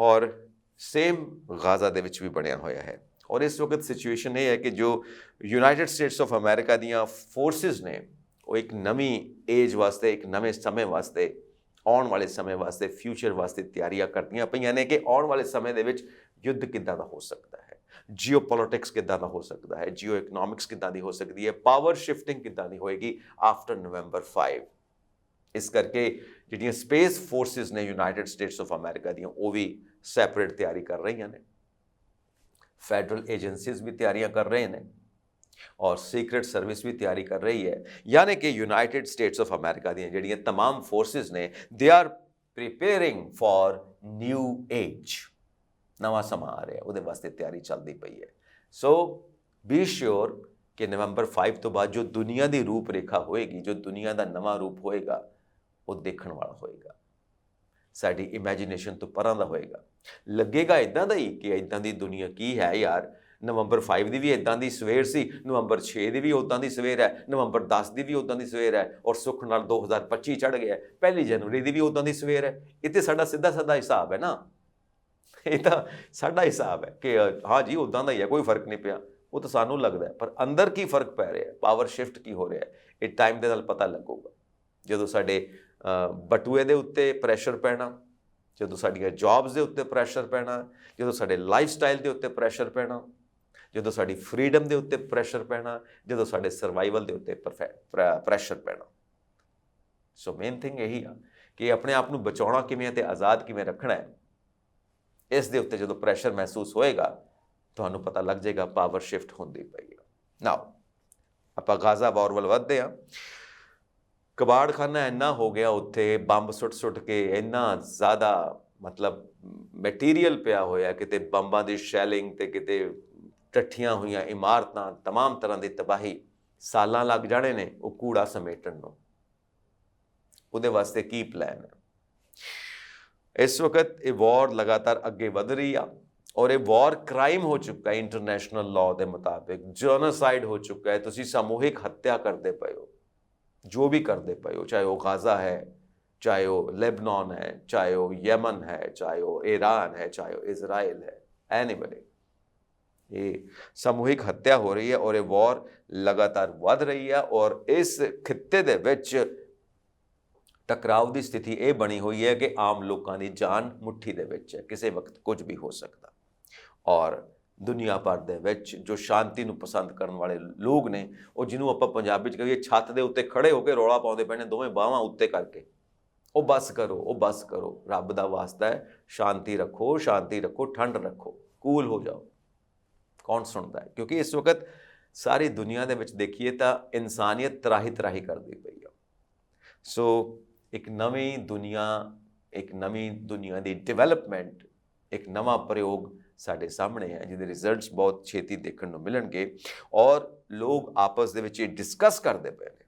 ਔਰ ਸੇਮ ਗਾਜ਼ਾ ਦੇ ਵਿੱਚ ਵੀ ਬਣਿਆ ਹੋਇਆ ਹੈ। ਔਰ ਇਸ ਵਕਤ ਸਿਚੁਏਸ਼ਨ ਇਹ ਹੈ ਕਿ ਜੋ ਯੂਨਾਈਟਿਡ ਸਟੇਟਸ ਆਫ ਅਮਰੀਕਾ ਦੀਆਂ ਫੋਰਸਿਸ ਨੇ, ਉਹ ਇੱਕ ਨਵੀਂ ਏਜ ਵਾਸਤੇ, ਇੱਕ ਨਵੇਂ ਸਮੇਂ ਵਾਸਤੇ, ਆਉਣ ਵਾਲੇ ਸਮੇਂ ਵਾਸਤੇ, ਫਿਊਚਰ ਵਾਸਤੇ ਤਿਆਰੀਆਂ ਕਰਦੀਆਂ ਪਈਆਂ ਨੇ ਕਿ ਆਉਣ ਵਾਲੇ ਸਮੇਂ ਦੇ ਵਿੱਚ ਯੁੱਧ ਕਿੱਦਾਂ ਦਾ ਹੋ ਸਕਦਾ ਹੈ, ਜੀਓ ਪੋਲਿਟਿਕਸ ਕਿੱਦਾਂ ਦਾ ਹੋ ਸਕਦਾ ਹੈ, ਜੀਓ ਇਕਨੋਮਿਕਸ ਕਿੱਦਾਂ ਦੀ ਹੋ ਸਕਦੀ ਹੈ, ਪਾਵਰ ਸ਼ਿਫਟਿੰਗ ਕਿੱਦਾਂ ਦੀ ਹੋਏਗੀ ਆਫਟਰ ਨਵੰਬਰ 5। ਇਸ ਕਰਕੇ ਜਿਹੜੀਆਂ ਸਪੇਸ ਫੋਰਸਿਸ ਨੇ ਯੂਨਾਈਟਿਡ ਸਟੇਟਸ ਆਫ ਅਮਰੀਕਾ ਦੀਆਂ, ਉਹ ਵੀ ਸੈਪਰੇਟ ਤਿਆਰੀ ਕਰ ਰਹੀਆਂ ਨੇ। ਫੈਡਰਲ ਏਜੰਸੀਜ਼ ਵੀ ਤਿਆਰੀਆਂ ਕਰ ਰਹੇ ਨੇ, ਔਰ ਸੀਕ੍ਰੇਟ ਸਰਵਿਸ ਵੀ ਤਿਆਰੀ ਕਰ ਰਹੀ ਹੈ। ਯਾਨੀ ਕਿ ਯੂਨਾਈਟਿਡ ਸਟੇਟਸ ਆਫ ਅਮਰੀਕਾ ਦੀਆਂ ਜਿਹੜੀਆਂ ਤਮਾਮ ਫੋਰਸਿਸ ਨੇ, they are preparing for new age. ਨਵਾਂ ਸਮਾਂ ਆ ਰਿਹਾ, ਉਹਦੇ ਵਾਸਤੇ ਤਿਆਰੀ ਚੱਲਦੀ ਪਈ ਹੈ। ਸੋ ਬੀ ਸ਼ੋਰ ਕਿ ਨਵੰਬਰ 5 ਤੋਂ ਬਾਅਦ ਜੋ ਦੁਨੀਆ ਦੀ ਰੂਪ ਰੇਖਾ ਹੋਏਗੀ, ਜੋ ਦੁਨੀਆ ਦਾ ਨਵਾਂ ਰੂਪ ਹੋਏਗਾ, ਉਹ ਦੇਖਣ ਵਾਲਾ ਹੋਏਗਾ, ਸਾਡੀ ਇਮੈਜੀਨੇਸ਼ਨ ਤੋਂ ਪਰਾਂ ਦਾ ਹੋਏਗਾ। ਲੱਗੇਗਾ ਇੱਦਾਂ ਦਾ ਹੀ ਕਿ ਇੱਦਾਂ ਦੀ ਦੁਨੀਆ ਕੀ ਹੈ ਯਾਰ, ਨਵੰਬਰ 5 ਦੀ ਵੀ ਇੱਦਾਂ ਦੀ ਸਵੇਰ ਸੀ, ਨਵੰਬਰ 6 ਦੀ ਵੀ ਉੱਦਾਂ ਦੀ ਸਵੇਰ ਹੈ, ਨਵੰਬਰ 10 ਦੀ ਵੀ ਉੱਦਾਂ ਦੀ ਸਵੇਰ ਹੈ, ਔਰ ਸੁੱਖ ਨਾਲ 2025 ਚੜ੍ਹ ਗਿਆ, 1 ਜਨਵਰੀ ਦੀ ਵੀ ਉੱਦਾਂ ਦੀ ਸਵੇਰ ਹੈ। ਇਹ ਤਾਂ ਸਾਡਾ ਸਿੱਧਾ ਸਾਦਾ ਹਿਸਾਬ ਹੈ ਨਾ, ਇਹ ਤਾਂ ਸਾਡਾ ਹਿਸਾਬ ਹੈ ਕਿ ਹਾਂ ਜੀ ਉੱਦਾਂ ਦਾ ਹੀ ਹੈ, ਕੋਈ ਫਰਕ ਨਹੀਂ ਪਿਆ। ਉਹ ਤਾਂ ਸਾਨੂੰ ਲੱਗਦਾ, ਪਰ ਅੰਦਰ ਕੀ ਫਰਕ ਪੈ ਰਿਹਾ, ਪਾਵਰ ਸ਼ਿਫਟ ਕੀ ਹੋ ਰਿਹਾ, ਇਹ ਟਾਈਮ ਦੇ ਨਾਲ ਪਤਾ ਲੱਗੂਗਾ। ਜਦੋਂ ਸਾਡੇ ਬਟੂਏ ਦੇ ਉੱਤੇ ਪ੍ਰੈਸ਼ਰ ਪੈਣਾ, ਜਦੋਂ ਸਾਡੀਆਂ ਜੌਬਸ ਦੇ ਉੱਤੇ ਪ੍ਰੈਸ਼ਰ ਪੈਣਾ, ਜਦੋਂ ਸਾਡੇ ਲਾਈਫ ਸਟਾਈਲ ਦੇ ਉੱਤੇ ਪ੍ਰੈਸ਼ਰ ਪੈਣਾ, ਜਦੋਂ ਸਾਡੀ ਫਰੀਡਮ ਦੇ ਉੱਤੇ ਪ੍ਰੈਸ਼ਰ ਪੈਣਾ, ਜਦੋਂ ਸਾਡੇ ਸਰਵਾਈਵਲ ਦੇ ਉੱਤੇ ਪ੍ਰੈਸ਼ਰ ਪੈਣਾ। ਸੋ ਮੇਨ ਥਿੰਗ ਇਹੀ ਆ ਕਿ ਆਪਣੇ ਆਪ ਨੂੰ ਬਚਾਉਣਾ ਕਿਵੇਂ ਅਤੇ ਆਜ਼ਾਦ ਕਿਵੇਂ ਰੱਖਣਾ ਹੈ, ਇਸ ਦੇ ਉੱਤੇ ਜਦੋਂ ਪ੍ਰੈਸ਼ਰ ਮਹਿਸੂਸ ਹੋਏਗਾ ਤੁਹਾਨੂੰ ਪਤਾ ਲੱਗ ਜਾਏਗਾ ਪਾਵਰ ਸ਼ਿਫਟ ਹੁੰਦੀ ਪਈ ਹੈ। ਨਾਓ ਆਪਾਂ ਗਾਜ਼ਾ ਵਾਰ ਵੱਲ ਵੱਧਦੇ ਹਾਂ। ਕਬਾੜਖਾਨਾ ਇੰਨਾ ਹੋ ਗਿਆ, ਉੱਥੇ ਬੰਬ ਸੁੱਟ ਕੇ ਇੰਨਾ ਜ਼ਿਆਦਾ ਮਤਲਬ ਮਟੀਰੀਅਲ ਪਿਆ ਹੋਇਆ, ਕਿਤੇ ਬੰਬਾਂ ਦੀ ਸ਼ੈਲਿੰਗ ਅਤੇ ਕਿਤੇ ਟੱਠੀਆਂ ਹੋਈਆਂ ਇਮਾਰਤਾਂ, ਤਮਾਮ ਤਰ੍ਹਾਂ ਦੀ ਤਬਾਹੀ। ਸਾਲਾਂ ਲੱਗ ਜਾਣੇ ਨੇ ਉਹ ਕੂੜਾ ਸਮੇਟਣ ਨੂੰ। ਉਹਦੇ ਵਾਸਤੇ ਕੀ ਪਲਾਨ ਹੈ? ਇਸ ਵਕਤ ਇਹ ਵਾਰ ਲਗਾਤਾਰ ਅੱਗੇ ਵਧ ਰਹੀ ਆ, ਔਰ ਇਹ ਵਾਰ ਕ੍ਰਾਈਮ ਹੋ ਚੁੱਕਾ ਹੈ ਇੰਟਰਨੈਸ਼ਨਲ ਲਾਅ ਦੇ ਮੁਤਾਬਿਕ, ਜੋਨੋਸਾਈਡ ਹੋ ਚੁੱਕਾ ਹੈ। ਤੁਸੀਂ ਸਮੂਹਿਕ ਹੱਤਿਆ ਕਰਦੇ ਪਏ ਹੋ, ਜੋ ਵੀ ਕਰਦੇ ਪਏ ਹੋ, ਚਾਹੇ ਉਹ ਗਾਜ਼ਾ ਹੈ, ਚਾਹੇ ਉਹ ਲੈਬਨਾਨ ਹੈ, ਚਾਹੇ ਉਹ ਯਮਨ ਹੈ, ਚਾਹੇ ਉਹ ईरान है, चाहे वो इजराइल है, एनीबडी। ये ਸਮੂਹਿਕ ਹੱਤਿਆ ਹੋ ਰਹੀ ਹੈ ਔਰ ਇਹ ਵਾਰ ਲਗਾਤਾਰ ਵੱਧ ਰਹੀ ਹੈ। ਔਰ ਇਸ ਖਿੱਤੇ ਦੇ ਵਿੱਚ ਟਕਰਾਅ ਦੀ ਸਥਿਤੀ ਇਹ ਬਣੀ ਹੋਈ ਹੈ ਕਿ ਆਮ ਲੋਕਾਂ ਦੀ ਜਾਨ ਮੁੱਠੀ ਦੇ ਵਿੱਚ ਹੈ, ਕਿਸੇ ਵਕਤ ਕੁਝ ਵੀ ਹੋ ਸਕਦਾ। ਔਰ ਦੁਨੀਆ ਭਰ ਦੇ ਵਿੱਚ ਜੋ ਸ਼ਾਂਤੀ ਨੂੰ ਪਸੰਦ ਕਰਨ ਵਾਲੇ ਲੋਕ ਨੇ, ਉਹ ਜਿਹਨੂੰ ਆਪਾਂ ਪੰਜਾਬੀ 'ਚ ਕਹੀਏ ਛੱਤ ਦੇ ਉੱਤੇ ਖੜੇ ਹੋ ਕੇ ਰੌਲਾ ਪਾਉਂਦੇ ਪਏ ਨੇ ਦੋਵੇਂ ਬਾਹਾਂ ਉੱਤੇ ਕਰਕੇ, ਉਹ ਬਸ ਕਰੋ, ਉਹ ਬਸ ਕਰੋ, ਰੱਬ ਦਾ ਵਾਸਤਾ ਹੈ, ਸ਼ਾਂਤੀ ਰੱਖੋ, ਸ਼ਾਂਤੀ ਰੱਖੋ, ਠੰਡ ਰੱਖੋ, ਕੂਲ ਹੋ ਜਾਓ। ਕੌਣ ਸੁਣਦਾ ਹੈ? ਕਿਉਂਕਿ ਇਸ ਵਕਤ ਸਾਰੀ ਦੁਨੀਆ ਦੇ ਵਿੱਚ ਦੇਖੀਏ ਤਾਂ ਇਨਸਾਨੀਅਤ ਤਰਾਹੀ ਕਰਦੀ ਪਈ ਆ। ਸੋ ਇੱਕ ਨਵੀਂ ਦੁਨੀਆ ਦੀ ਡਿਵੈਲਪਮੈਂਟ, ਇੱਕ ਨਵਾਂ ਪ੍ਰਯੋਗ ਸਾਡੇ ਸਾਹਮਣੇ ਹੈ, ਜਿਹਦੇ ਰਿਜ਼ਲਟਸ ਬਹੁਤ ਛੇਤੀ ਦੇਖਣ ਨੂੰ ਮਿਲਣਗੇ। ਔਰ ਲੋਕ ਆਪਸ ਦੇ ਵਿੱਚ ਇਹ ਡਿਸਕਸ ਕਰਦੇ ਪਏ ਨੇ।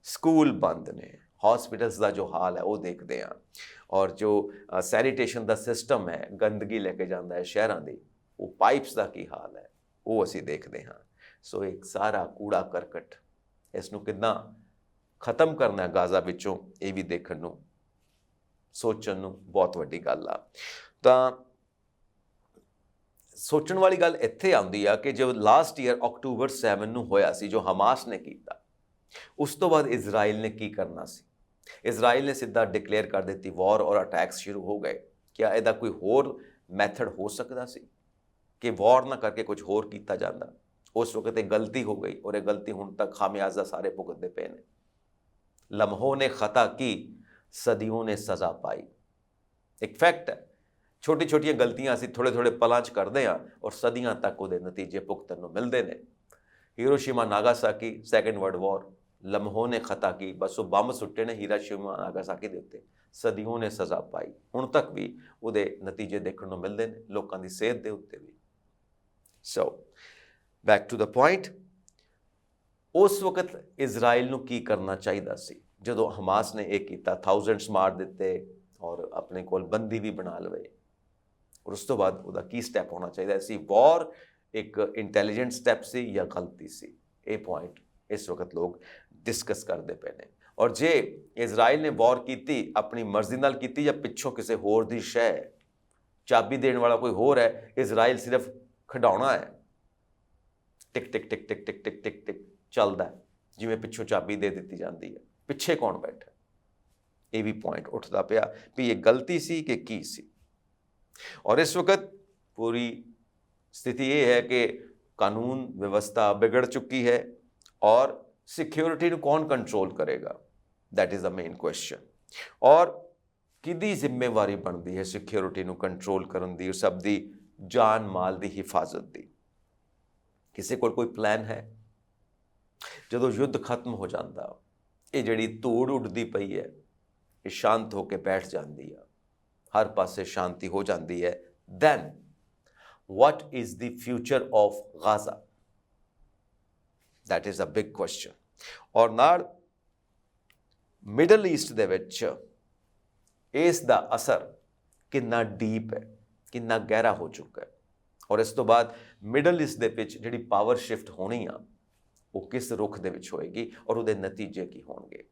ਸਕੂਲ ਬੰਦ ਨੇ, ਹੌਸਪੀਟਲਸ ਦਾ ਜੋ ਹਾਲ ਹੈ ਉਹ ਦੇਖਦੇ ਹਾਂ, ਔਰ ਜੋ ਸੈਨੀਟੇਸ਼ਨ ਦਾ ਸਿਸਟਮ ਹੈ, ਗੰਦਗੀ ਲੈ ਕੇ ਜਾਂਦਾ ਹੈ ਸ਼ਹਿਰਾਂ ਦੀ, ਉਹ ਪਾਈਪਸ ਦਾ ਕੀ ਹਾਲ ਹੈ ਉਹ ਅਸੀਂ ਦੇਖਦੇ ਹਾਂ। ਸੋ ਇੱਕ ਸਾਰਾ ਕੂੜਾ ਕਰਕਟ, ਇਸ ਨੂੰ ਕਿੱਦਾਂ ਖਤਮ ਕਰਨਾ ਗਾਜ਼ਾ ਵਿੱਚੋਂ, ਇਹ ਵੀ ਦੇਖਣ ਨੂੰ, ਸੋਚਣ ਨੂੰ ਬਹੁਤ ਵੱਡੀ ਗੱਲ ਆ। ਤਾਂ ਸੋਚਣ ਵਾਲੀ ਗੱਲ ਇੱਥੇ ਆਉਂਦੀ ਆ ਕਿ ਜੋ ਲਾਸਟ ਈਅਰ ਅਕਤੂਬਰ 7 ਨੂੰ ਹੋਇਆ ਸੀ, ਜੋ ਹਮਾਸ ਨੇ ਕੀਤਾ, ਉਸ ਤੋਂ ਬਾਅਦ ਇਜ਼ਰਾਈਲ ਨੇ ਕੀ ਕਰਨਾ ਸੀ? ਇਜ਼ਰਾਈਲ ਨੇ ਸਿੱਧਾ ਡਿਕਲੇਅਰ ਕਰ ਦਿੱਤੀ ਵਾਰ, ਔਰ ਅਟੈਕਸ ਸ਼ੁਰੂ ਹੋ ਗਏ। ਕਿਆ ਇਹਦਾ ਕੋਈ ਹੋਰ ਮੈਥਡ ਹੋ ਸਕਦਾ ਸੀ ਕਿ ਵਾਰ ਨਾ ਕਰਕੇ ਕੁਝ ਹੋਰ ਕੀਤਾ ਜਾਂਦਾ? ਉਸ ਵਕਤ ਇਹ ਗਲਤੀ ਹੋ ਗਈ, ਔਰ ਇਹ ਗਲਤੀ ਹੁਣ ਤੱਕ ਖਾਮਿਆਜ਼ਾ ਸਾਰੇ ਭੁਗਤਦੇ ਪਏ ਨੇ। ਲਮਹੋਂ ਨੇ ਖਤਾ ਕੀ, ਸਦੀਆਂ ਨੇ ਸਜ਼ਾ ਪਾਈ। ਇੱਕ ਫੈਕਟ ਹੈ, ਛੋਟੀ ਛੋਟੀਆਂ ਗਲਤੀਆਂ ਅਸੀਂ ਥੋੜ੍ਹੇ ਪਲਾਂ 'ਚ ਕਰਦੇ ਹਾਂ, ਔਰ ਸਦੀਆਂ ਤੱਕ ਉਹਦੇ ਨਤੀਜੇ ਭੁਗਤਣ ਨੂੰ ਮਿਲਦੇ ਨੇ। Hiroshima Nagasaki, second world war, ਲਮਹੋਂ ਨੇ ਖਤਾ ਕੀ, ਬਸ ਉਹ ਬੰਬ ਸੁੱਟੇ ਨੇ ਹੀਰੋਸ਼ੀਮਾ ਨਾਗਾਸਾਕੀ ਦੇ ਉੱਤੇ, ਸਦੀਆਂ ਨੇ ਸਜ਼ਾ ਪਾਈ। ਹੁਣ ਤੱਕ ਵੀ ਉਹਦੇ ਨਤੀਜੇ ਦੇਖਣ ਨੂੰ ਮਿਲਦੇ ਨੇ, ਲੋਕਾਂ ਦੀ ਸਿਹਤ ਦੇ ਉੱਤੇ ਵੀ। So back to the point, ਉਸ ਵਕਤ ਇਜ਼ਰਾਈਲ ਨੂੰ ਕੀ ਕਰਨਾ ਚਾਹੀਦਾ ਸੀ ਜਦੋਂ ਹਮਾਸ ਨੇ ਇਹ ਕੀਤਾ? ਥਾਊਜ਼ੈਂਡਸ ਮਾਰ ਦਿੱਤੇ ਔਰ ਆਪਣੇ ਕੋਲ ਬੰਦੀ ਵੀ ਬਣਾ ਲਵੇ, ਔਰ ਉਸ ਤੋਂ ਬਾਅਦ ਉਹਦਾ ਕੀ ਸਟੈਪ ਹੋਣਾ ਚਾਹੀਦਾ ਸੀ? ਵਾਰ ਇੱਕ ਇੰਟੈਲੀਜੈਂਟ ਸਟੈਪ ਸੀ ਜਾਂ ਗਲਤੀ ਸੀ? ਇਹ ਪੁਆਇੰਟ ਇਸ ਵਕਤ ਲੋਕ ਡਿਸਕਸ ਕਰਦੇ ਪਏ ਨੇ। ਔਰ ਜੇ ਇਜ਼ਰਾਈਲ ਨੇ ਵਾਰ ਕੀਤੀ, ਆਪਣੀ ਮਰਜ਼ੀ ਨਾਲ ਕੀਤੀ ਜਾਂ ਪਿੱਛੋਂ ਕਿਸੇ ਹੋਰ ਦੀ ਸ਼ੈ, ਚਾਬੀ ਦੇਣ ਵਾਲਾ ਕੋਈ ਹੋਰ ਹੈ, ਇਜ਼ਰਾਈਲ ਸਿਰਫ ਖਿਡਾਉਣਾ ਹੈ, ਟਿਕ ਟਿਕ ਟਿਕ ਟਿਕ ਟਿਕ ਟਿਕ ਟਿਕ ਟਿਕ ਚੱਲਦਾ ਹੈ, ਜਿਵੇਂ ਪਿੱਛੋਂ ਚਾਬੀ ਦੇ ਦਿੱਤੀ ਜਾਂਦੀ ਹੈ, ਪਿੱਛੇ ਕੌਣ ਬੈਠਾ? ਇਹ ਵੀ ਪੁਆਇੰਟ ਉੱਠਦਾ ਪਿਆ ਵੀ ਇਹ ਗਲਤੀ ਸੀ ਕਿ ਕੀ ਸੀ। ਔਰ ਇਸ ਵਕਤ ਪੂਰੀ ਸਥਿਤੀ ਇਹ ਹੈ ਕਿ ਕਾਨੂੰਨ ਵਿਵਸਥਾ ਵਿਗੜ ਚੁੱਕੀ ਹੈ, ਔਰ ਸਿਕਿਉਰਿਟੀ ਨੂੰ ਕੌਣ ਕੰਟਰੋਲ ਕਰੇਗਾ? That is the main question. ਔਰ ਕਿਹਦੀ ਜ਼ਿੰਮੇਵਾਰੀ ਬਣਦੀ ਹੈ ਸਿਕਿਉਰਿਟੀ ਨੂੰ ਕੰਟਰੋਲ ਕਰਨ ਦੀ, ਸਭ ਦੀ ਜਾਨ ਮਾਲ ਦੀ ਹਿਫਾਜ਼ਤ ਦੀ? ਕਿਸੇ ਕੋਲ ਕੋਈ ਪਲਾਨ ਹੈ? ਜਦੋਂ ਯੁੱਧ ਖਤਮ ਹੋ ਜਾਂਦਾ, ਇਹ ਜਿਹੜੀ ਧੂੜ ਉੱਡਦੀ ਪਈ ਹੈ, ਇਹ ਸ਼ਾਂਤ ਹੋ ਕੇ ਬੈਠ ਜਾਂਦੀ ਆ, ਹਰ ਪਾਸੇ ਸ਼ਾਂਤੀ ਹੋ ਜਾਂਦੀ ਹੈ, then what is the future of Gaza? That is a big question. ਔਰ ਨਾਲ ਮਿਡਲ ਈਸਟ ਦੇ ਵਿੱਚ ਇਸ ਦਾ ਅਸਰ ਕਿੰਨਾ ਡੀਪ ਹੈ, ਕਿੰਨਾ ਗਹਿਰਾ ਹੋ ਚੁੱਕਾ ਹੈ, ਔਰ ਇਸ ਤੋਂ ਬਾਅਦ ਮਿਡਲ ਈਸਟ ਦੇ ਵਿੱਚ ਜਿਹੜੀ ਪਾਵਰ ਸ਼ਿਫਟ ਹੋਣੀ ਆ ਉਹ ਕਿਸ ਰੁਖ ਦੇ ਵਿੱਚ ਹੋਏਗੀ ਔਰ ਉਹਦੇ ਨਤੀਜੇ ਕੀ ਹੋਣਗੇ।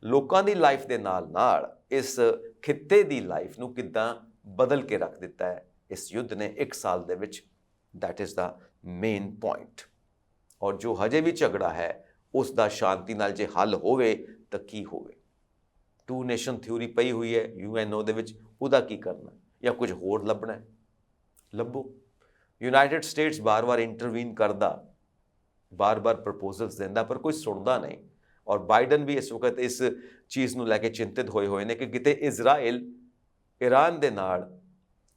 ਲੋਕਾਂ ਦੀ ਲਾਈਫ ਦੇ ਨਾਲ ਨਾਲ ਇਸ ਖਿੱਤੇ ਦੀ ਲਾਈਫ ਨੂੰ ਕਿੱਦਾਂ ਬਦਲ ਕੇ ਰੱਖ ਦਿੱਤਾ ਹੈ ਇਸ ਯੁੱਧ ਨੇ 1 ਸਾਲ ਦੇ ਵਿੱਚ, that is the main point. ਔਰ ਜੋ ਹਜੇ ਵੀ ਝਗੜਾ ਹੈ ਉਸ ਦਾ ਸ਼ਾਂਤੀ ਨਾਲ ਜੇ ਹੱਲ ਹੋਵੇ ਤਾਂ ਕੀ ਹੋਵੇ। 2 ਨੇਸ਼ਨ ਥਿਊਰੀ ਪਈ ਹੋਈ ਹੈ UNO ਦੇ ਵਿੱਚ, ਉਹਦਾ ਕੀ ਕਰਨਾ ਜਾਂ ਕੁਝ ਹੋਰ ਲੱਭਣਾ ਹੈ, ਲੱਭੋ। ਯੂਨਾਈਟਿਡ ਸਟੇਟਸ ਬਾਰ-ਬਾਰ ਇੰਟਰਵੀਨ ਕਰਦਾ, ਬਾਰ-ਬਾਰ ਪ੍ਰਪੋਜ਼ਲਸ ਦਿੰਦਾ, ਪਰ ਕੋਈ ਸੁਣਦਾ ਨਹੀਂ। ਔਰ ਬਾਈਡਨ ਵੀ ਇਸ ਵਕਤ ਇਸ ਚੀਜ਼ ਨੂੰ ਲੈ ਕੇ ਚਿੰਤਿਤ ਹੋਏ ਨੇ ਕਿ ਕਿਤੇ ਇਜ਼ਰਾਈਲ ਈਰਾਨ ਦੇ ਨਾਲ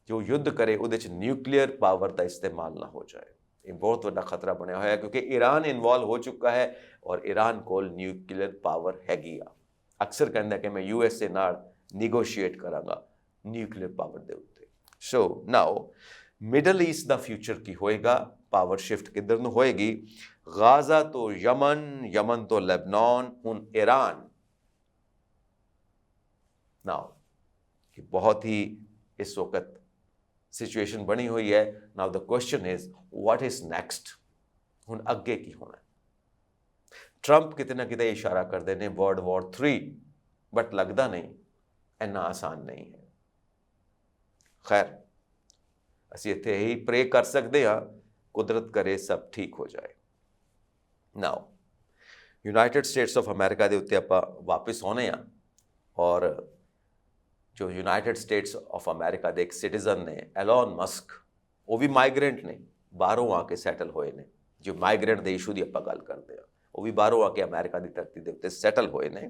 ਜੋ ਯੁੱਧ ਕਰੇ ਉਹਦੇ 'ਚ ਨਿਊਕਲੀਅਰ ਪਾਵਰ ਦਾ ਇਸਤੇਮਾਲ ਨਾ ਹੋ ਜਾਏ। ਇਹ ਬਹੁਤ ਵੱਡਾ ਖਤਰਾ ਬਣਿਆ ਹੋਇਆ ਕਿਉਂਕਿ ਈਰਾਨ ਇਨਵੋਲਵ ਹੋ ਚੁੱਕਾ ਹੈ ਔਰ ਈਰਾਨ ਕੋਲ ਨਿਊਕਲੀਅਰ ਪਾਵਰ ਹੈਗੀ ਆ। ਅਕਸਰ ਕਹਿੰਦਾ ਕਿ ਮੈਂ USA ਨਾਲ ਨੈਗੋਸ਼ੀਏਟ ਕਰਾਂਗਾ ਨਿਊਕਲੀਅਰ ਪਾਵਰ ਦੇ ਉੱਤੇ। ਸੋ ਨਾਓ ਮਿਡਲ ਈਸਟ ਦਾ ਫਿਊਚਰ ਕੀ ਹੋਏਗਾ, ਪਾਵਰ ਸ਼ਿਫਟ ਕਿੱਧਰ ਨੂੰ ਹੋਏਗੀ। ਗਾਜ਼ਾ ਤੋਂ ਯਮਨ, ਯਮਨ ਤੋਂ ਲੈਬਨਾਨ, ਹੁਣ ਈਰਾਨ। ਨਾਓ ਕਿ ਬਹੁਤ ਹੀ ਇਸ ਵਕਤ ਸਿਚੁਏਸ਼ਨ ਬਣੀ ਹੋਈ ਹੈ। Now the question is what is next, ਹੁਣ ਅੱਗੇ ਕੀ ਹੋਣਾ। ਟਰੰਪ ਕਿਤੇ ਨਾ ਕਿਤੇ ਇਸ਼ਾਰਾ ਕਰਦੇ ਨੇ ਵਰਲਡ ਵਾਰ 3, ਬਟ ਲੱਗਦਾ ਨਹੀਂ ਇੰਨਾ ਆਸਾਨ ਨਹੀਂ ਹੈ। ਖੈਰ ਅਸੀਂ ਇੱਥੇ ਹੀ ਪ੍ਰੇ ਕਰ ਸਕਦੇ ਹਾਂ ਕੁਦਰਤ ਕਰੇ ਸਭ ਠੀਕ ਹੋ ਜਾਏ। ਨਾਓ ਯੂਨਾਈਟਿਡ ਸਟੇਟਸ ਆਫ ਅਮਰੀਕਾ ਦੇ ਉੱਤੇ ਆਪਾਂ ਵਾਪਸ ਆਉਣੇ ਆ। ਔਰ ਜੋ ਯੂਨਾਈਟਿਡ ਸਟੇਟਸ ਆਫ ਅਮਰੀਕਾ ਦੇ ਇੱਕ ਸਿਟੀਜ਼ਨ ਨੇ ਐਲੋਨ ਮਸਕ, ਉਹ ਵੀ ਮਾਈਗ੍ਰੈਂਟ ਨੇ, ਬਾਹਰੋਂ ਆ ਕੇ ਸੈਟਲ ਹੋਏ ਨੇ। ਜੋ ਮਾਈਗ੍ਰੈਂਟ ਦੇ ਇਸ਼ੂ ਦੀ ਆਪਾਂ ਗੱਲ ਕਰਦੇ ਹਾਂ, ਉਹ ਵੀ ਬਾਹਰੋਂ ਆ ਕੇ ਅਮਰੀਕਾ ਦੀ ਧਰਤੀ ਦੇ ਉੱਤੇ ਸੈਟਲ ਹੋਏ ਨੇ।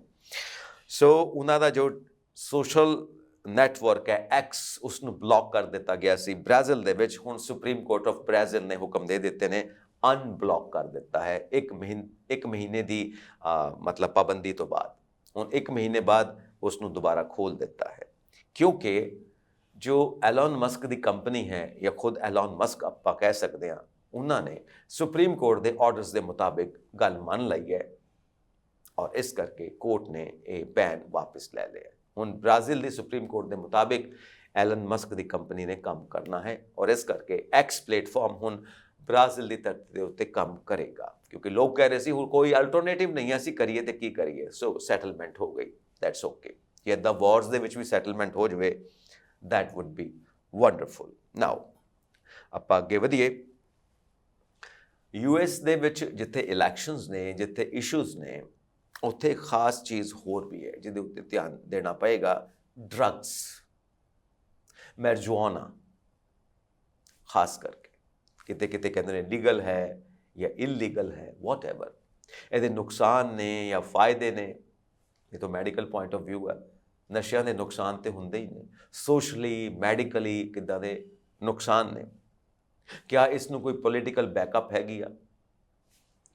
ਸੋ ਉਹਨਾਂ ਦਾ ਜੋ ਸੋਸ਼ਲ ਨੈਟਵਰਕ ਹੈ X, ਉਸ ਨੂੰ ਬਲੌਕ ਕਰ ਦਿੱਤਾ ਗਿਆ ਸੀ ਬ੍ਰਾਜ਼ੀਲ ਦੇ ਵਿੱਚ। ਹੁਣ ਸੁਪਰੀਮ ਕੋਰਟ ਆਫ ਬ੍ਰਾਜ਼ੀਲ ਨੇ ਹੁਕਮ ਦੇ ਦਿੱਤੇ ਨੇ, ਅਨਬਲੌਕ ਕਰ ਦਿੱਤਾ ਹੈ 1 ਮਹੀਨੇ ਦੀ ਮਤਲਬ ਪਾਬੰਦੀ ਤੋਂ ਬਾਅਦ। ਹੁਣ 1 ਮਹੀਨੇ ਬਾਅਦ ਉਸ ਨੂੰ ਦੁਬਾਰਾ ਖੋਲ ਦਿੱਤਾ ਹੈ ਕਿਉਂਕਿ ਜੋ ਐਲੋਨ ਮਸਕ ਦੀ ਕੰਪਨੀ ਹੈ ਜਾਂ ਖੁਦ ਐਲੋਨ ਮਸਕ ਆਪਾਂ ਕਹਿ ਸਕਦੇ ਹਾਂ, ਉਹਨਾਂ ਨੇ ਸੁਪਰੀਮ ਕੋਰਟ ਦੇ ਆਰਡਰਸ ਦੇ ਮੁਤਾਬਿਕ ਗੱਲ ਮੰਨ ਲਈ ਹੈ ਔਰ ਇਸ ਕਰਕੇ ਕੋਰਟ ਨੇ ਇਹ ਬੈਨ ਵਾਪਸ ਲੈ ਲਿਆ। ਹੁਣ ਬ੍ਰਾਜ਼ੀਲ ਦੀ ਸੁਪਰੀਮ ਕੋਰਟ ਦੇ ਮੁਤਾਬਿਕ ਐਲਨ ਮਸਕ ਦੀ ਕੰਪਨੀ ਨੇ ਕੰਮ ਕਰਨਾ ਹੈ ਔਰ ਇਸ ਕਰਕੇ X ਪਲੇਟਫਾਰਮ ਹੁਣ ਬ੍ਰਾਜ਼ੀਲ ਦੀ ਧਰਤੀ ਦੇ ਉੱਤੇ ਕੰਮ ਕਰੇਗਾ ਕਿਉਂਕਿ ਲੋਕ ਕਹਿ ਰਹੇ ਸੀ ਹੁਣ ਕੋਈ ਅਲਟਰਨੇਟਿਵ ਨਹੀਂ ਹੈ, ਅਸੀਂ ਕਰੀਏ ਤੇ ਕੀ ਕਰੀਏ। ਸੋ ਸੈਟਲਮੈਂਟ ਹੋ ਗਈ, ਦੈਟਸ ਓਕੇ। ਜੇ ਇੱਦਾਂ ਵਾਰਸ ਦੇ ਵਿੱਚ ਵੀ ਸੈਟਲਮੈਂਟ ਹੋ ਜਾਵੇ, ਦੈਟ ਵੁੱਡ ਬੀ ਵੰਡਰਫੁਲ। ਨਾਓ ਆਪਾਂ ਅੱਗੇ ਵਧੀਏ। US ਦੇ ਵਿੱਚ ਜਿੱਥੇ ਇਲੈਕਸ਼ਨਸ ਨੇ, ਜਿੱਥੇ ਇਸ਼ੂਜ਼ ਨੇ, ਉੱਥੇ ਖਾਸ ਚੀਜ਼ ਹੋਰ ਵੀ ਹੈ ਜਿਹਦੇ ਉੱਤੇ ਧਿਆਨ ਦੇਣਾ ਪਏਗਾ। ਡਰੱਗਸ, ਮੈਰਿਜੁਆਨਾ ਖਾਸ ਕਰਕੇ ਕਿਤੇ ਕਿਤੇ ਕਹਿੰਦੇ ਨੇ ਲੀਗਲ ਹੈ ਜਾਂ ਇਲੀਗਲ ਹੈ, ਵਾਟ ਐਵਰ। ਇਹਦੇ ਨੁਕਸਾਨ ਨੇ ਜਾਂ ਫਾਇਦੇ ਨੇ, ਇਹ ਤਾਂ ਮੈਡੀਕਲ ਪੁਆਇੰਟ ਆਫ ਵਿਊ ਹੈ। ਨਸ਼ਿਆਂ ਦੇ ਨੁਕਸਾਨ ਤੇ ਹੁੰਦੇ ਹੀ ਨੇ, ਸੋਸ਼ਲੀ ਮੈਡੀਕਲੀ ਕਿੱਦਾਂ ਦੇ ਨੁਕਸਾਨ ਨੇ। ਕਿਆ ਇਸ ਨੂੰ ਕੋਈ ਪੋਲੀਟੀਕਲ ਬੈਕਅਪ ਹੈਗੀ ਆ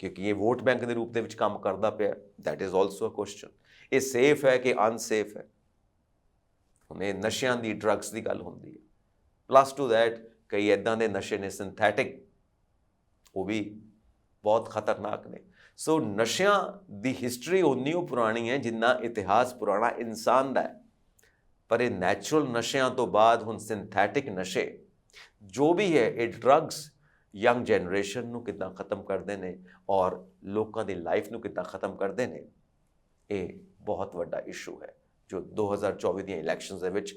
ਕਿਉਂਕਿ ਇਹ ਵੋਟ ਬੈਂਕ ਦੇ ਰੂਪ ਦੇ ਵਿੱਚ ਕੰਮ ਕਰਦਾ ਪਿਆ, that is also a question. ਇਹ ਸੇਫ ਹੈ ਕਿ ਅਨਸੇਫ ਹੈ। ਹੁਣ ਇਹ ਨਸ਼ਿਆਂ ਦੀ, ਡਰੱਗਸ ਦੀ ਗੱਲ ਹੁੰਦੀ ਹੈ। ਪਲੱਸ ਟੂ ਦੈਟ ਕਈ ਇੱਦਾਂ ਦੇ ਨਸ਼ੇ ਨੇ ਸਿੰਥੈਟਿਕ, ਉਹ ਵੀ ਬਹੁਤ ਖਤਰਨਾਕ ਨੇ। ਸੋ ਨਸ਼ਿਆਂ ਦੀ ਹਿਸਟਰੀ ਉਨੀ ਉਹ ਪੁਰਾਣੀ ਹੈ ਜਿੰਨਾ ਇਤਿਹਾਸ ਪੁਰਾਣਾ ਇਨਸਾਨ ਦਾ ਹੈ। ਪਰ ਇਹ ਨੈਚੁਰਲ ਨਸ਼ਿਆਂ ਤੋਂ ਬਾਅਦ ਹੁਣ ਸਿੰਥੈਟਿਕ ਨਸ਼ੇ ਜੋ ਵੀ ਹੈ, ਇਹ ਡਰੱਗਸ ਯੰਗ ਜਨਰੇਸ਼ਨ ਨੂੰ ਕਿੱਦਾਂ ਖਤਮ ਕਰਦੇ ਨੇ ਔਰ ਲੋਕਾਂ ਦੀ ਲਾਈਫ ਨੂੰ ਕਿੱਦਾਂ ਖਤਮ ਕਰਦੇ ਨੇ, ਇਹ ਬਹੁਤ ਵੱਡਾ ਇਸ਼ੂ ਹੈ ਜੋ 2024 ਦੀਆਂ ਇਲੈਕਸ਼ਨਸ ਦੇ ਵਿੱਚ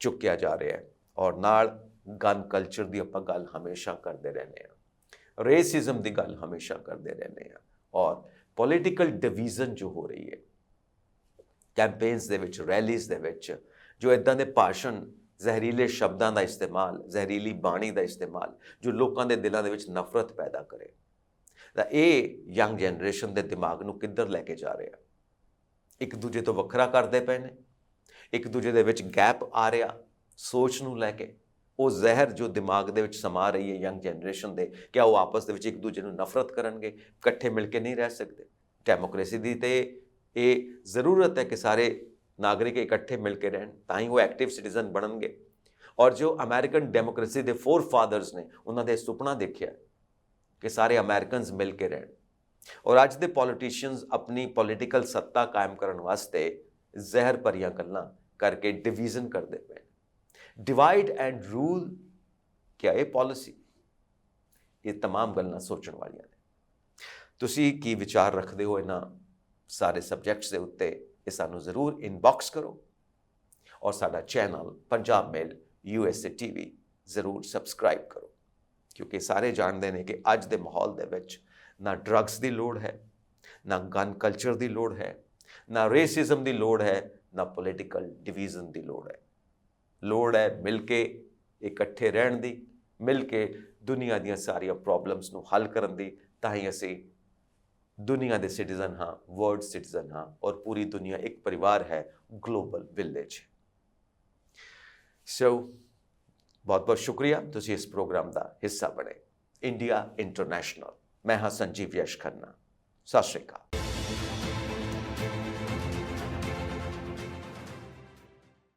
ਚੁੱਕਿਆ ਜਾ ਰਿਹਾ ਹੈ। ਔਰ ਨਾਲ ਗਨ ਕਲਚਰ ਦੀ ਆਪਾਂ ਗੱਲ ਹਮੇਸ਼ਾ ਕਰਦੇ ਰਹਿੰਦੇ ਹਾਂ, ਰੇਸਿਜ਼ਮ ਦੀ ਗੱਲ ਹਮੇਸ਼ਾ ਕਰਦੇ ਰਹਿੰਦੇ ਹਾਂ ਔਰ ਪੋਲੀਟੀਕਲ ਡਿਵੀਜ਼ਨ ਜੋ ਹੋ ਰਹੀ ਹੈ ਕੈਂਪੇਨਸ ਦੇ ਵਿੱਚ, ਰੈਲੀਜ਼ ਦੇ ਵਿੱਚ, ਜੋ ਇੱਦਾਂ ਦੇ ਭਾਸ਼ਣ, ਜ਼ਹਿਰੀਲੇ ਸ਼ਬਦਾਂ ਦਾ ਇਸਤੇਮਾਲ, ਜ਼ਹਿਰੀਲੀ ਬਾਣੀ ਦਾ ਇਸਤੇਮਾਲ ਜੋ ਲੋਕਾਂ ਦੇ ਦਿਲਾਂ ਦੇ ਵਿੱਚ ਨਫ਼ਰਤ ਪੈਦਾ ਕਰੇ, ਤਾਂ ਇਹ ਯੰਗ ਜਨਰੇਸ਼ਨ ਦੇ ਦਿਮਾਗ ਨੂੰ ਕਿੱਧਰ ਲੈ ਕੇ ਜਾ ਰਿਹਾ। ਇੱਕ ਦੂਜੇ ਤੋਂ ਵੱਖਰਾ ਕਰਦੇ ਪਏ ਨੇ, ਇੱਕ ਦੂਜੇ ਦੇ ਵਿੱਚ ਗੈਪ ਆ ਰਿਹਾ ਸੋਚ ਨੂੰ ਲੈ ਕੇ। ਉਹ ਜ਼ਹਿਰ ਜੋ ਦਿਮਾਗ ਦੇ ਵਿੱਚ ਸਮਾ ਰਹੀ ਹੈ ਯੰਗ ਜਨਰੇਸ਼ਨ ਦੇ, ਕਿਆ ਉਹ ਆਪਸ ਦੇ ਵਿੱਚ ਇੱਕ ਦੂਜੇ ਨੂੰ ਨਫ਼ਰਤ ਕਰਨਗੇ, ਇਕੱਠੇ ਮਿਲ ਕੇ ਨਹੀਂ ਰਹਿ ਸਕਦੇ। ਡੈਮੋਕ੍ਰੇਸੀ ਦੀ ਤੇ ਇਹ ਜ਼ਰੂਰਤ ਹੈ ਕਿ ਸਾਰੇ ਨਾਗਰਿਕ ਇਕੱਠੇ ਮਿਲ ਕੇ ਰਹਿਣ, ਤਾਂ ਹੀ ਉਹ ਐਕਟਿਵ ਸਿਟੀਜ਼ਨ ਬਣਨਗੇ। ਔਰ ਜੋ ਅਮਰੀਕਨ ਡੈਮੋਕ੍ਰੇਸੀ ਦੇ ਫੋਰਫਾਦਰਸ ਨੇ, ਉਹਨਾਂ ਦੇ ਸੁਪਨਾ ਦੇਖਿਆ ਕਿ ਸਾਰੇ ਅਮਰੀਕਨਸ ਮਿਲ ਕੇ ਰਹਿਣ। ਔਰ ਅੱਜ ਦੇ ਪੋਲੀਟੀਸ਼ੀਅਨਸ ਆਪਣੀ ਪੋਲੀਟੀਕਲ ਸੱਤਾ ਕਾਇਮ ਕਰਨ ਵਾਸਤੇ ਜ਼ਹਿਰ ਭਰੀਆਂ ਗੱਲਾਂ ਕਰਕੇ ਡਿਵੀਜ਼ਨ ਕਰਦੇ ਪਏ। ਡਿਵਾਈਡ ਐਂਡ ਰੂਲ, ਕਿਆ ਇਹ ਪਾਲਿਸੀ ਇਹ तमाम ਗੱਲਾਂ ਸੋਚਣ ਵਾਲੀਆਂ ਨੇ। ਤੁਸੀਂ ਕੀ ਵਿਚਾਰ ਰੱਖਦੇ ਹੋ ਇਹਨਾਂ ਸਾਰੇ ਸਬਜੈਕਟਸ ਦੇ ਉੱਤੇ, ਇਹ ਸਾਨੂੰ ਜ਼ਰੂਰ ਇਨਬਾਕਸ ਕਰੋ ਔਰ ਸਾਡਾ ਚੈਨਲ ਪੰਜਾਬ ਮੇਲ USA TV ਜ਼ਰੂਰ ਸਬਸਕ੍ਰਾਈਬ ਕਰੋ, ਕਿਉਂਕਿ ਸਾਰੇ ਜਾਣਦੇ ਨੇ ਕਿ ਅੱਜ ਦੇ ਮਾਹੌਲ ਦੇ ਵਿੱਚ ਨਾ ਡਰੱਗਸ ਦੀ ਲੋੜ ਹੈ, ਨਾ ਗਨ ਕਲਚਰ ਦੀ ਲੋੜ ਹੈ, ਨਾ ਰੇਸਿਜ਼ਮ ਦੀ ਲੋੜ ਹੈ, ਨਾ ਪੋਲੀਟੀਕਲ ਡਿਵੀਜ਼ਨ ਦੀ ਲੋੜ ਹੈ। ਲੋੜ ਹੈ ਮਿਲ ਕੇ ਇਕੱਠੇ ਰਹਿਣ ਦੀ, ਮਿਲ ਕੇ ਦੁਨੀਆ ਦੀਆਂ ਸਾਰੀਆਂ ਪ੍ਰੋਬਲਮਸ ਨੂੰ ਹੱਲ ਕਰਨ ਦੀ। ਤਾਂ ਹੀ ਅਸੀਂ ਦੁਨੀਆ ਦੇ ਸਿਟੀਜ਼ਨ ਹਾਂ, ਵਰਲਡ ਸਿਟੀਜ਼ਨ ਹਾਂ, ਔਰ ਪੂਰੀ ਦੁਨੀਆ ਇੱਕ ਪਰਿਵਾਰ ਹੈ, ਗਲੋਬਲ ਵਿਲੇਜ। ਸੋ ਬਹੁਤ ਬਹੁਤ ਸ਼ੁਕਰੀਆ, ਤੁਸੀਂ ਇਸ ਪ੍ਰੋਗਰਾਮ ਦਾ ਹਿੱਸਾ ਬਣੇ। ਇੰਡੀਆ ਇੰਟਰਨੈਸ਼ਨਲ, ਮੈਂ ਹਾਂ ਸੰਜੀਵ ਯਸ਼ ਖੰਨਾ। ਸਤਿ ਸ਼੍ਰੀ ਅਕਾਲ।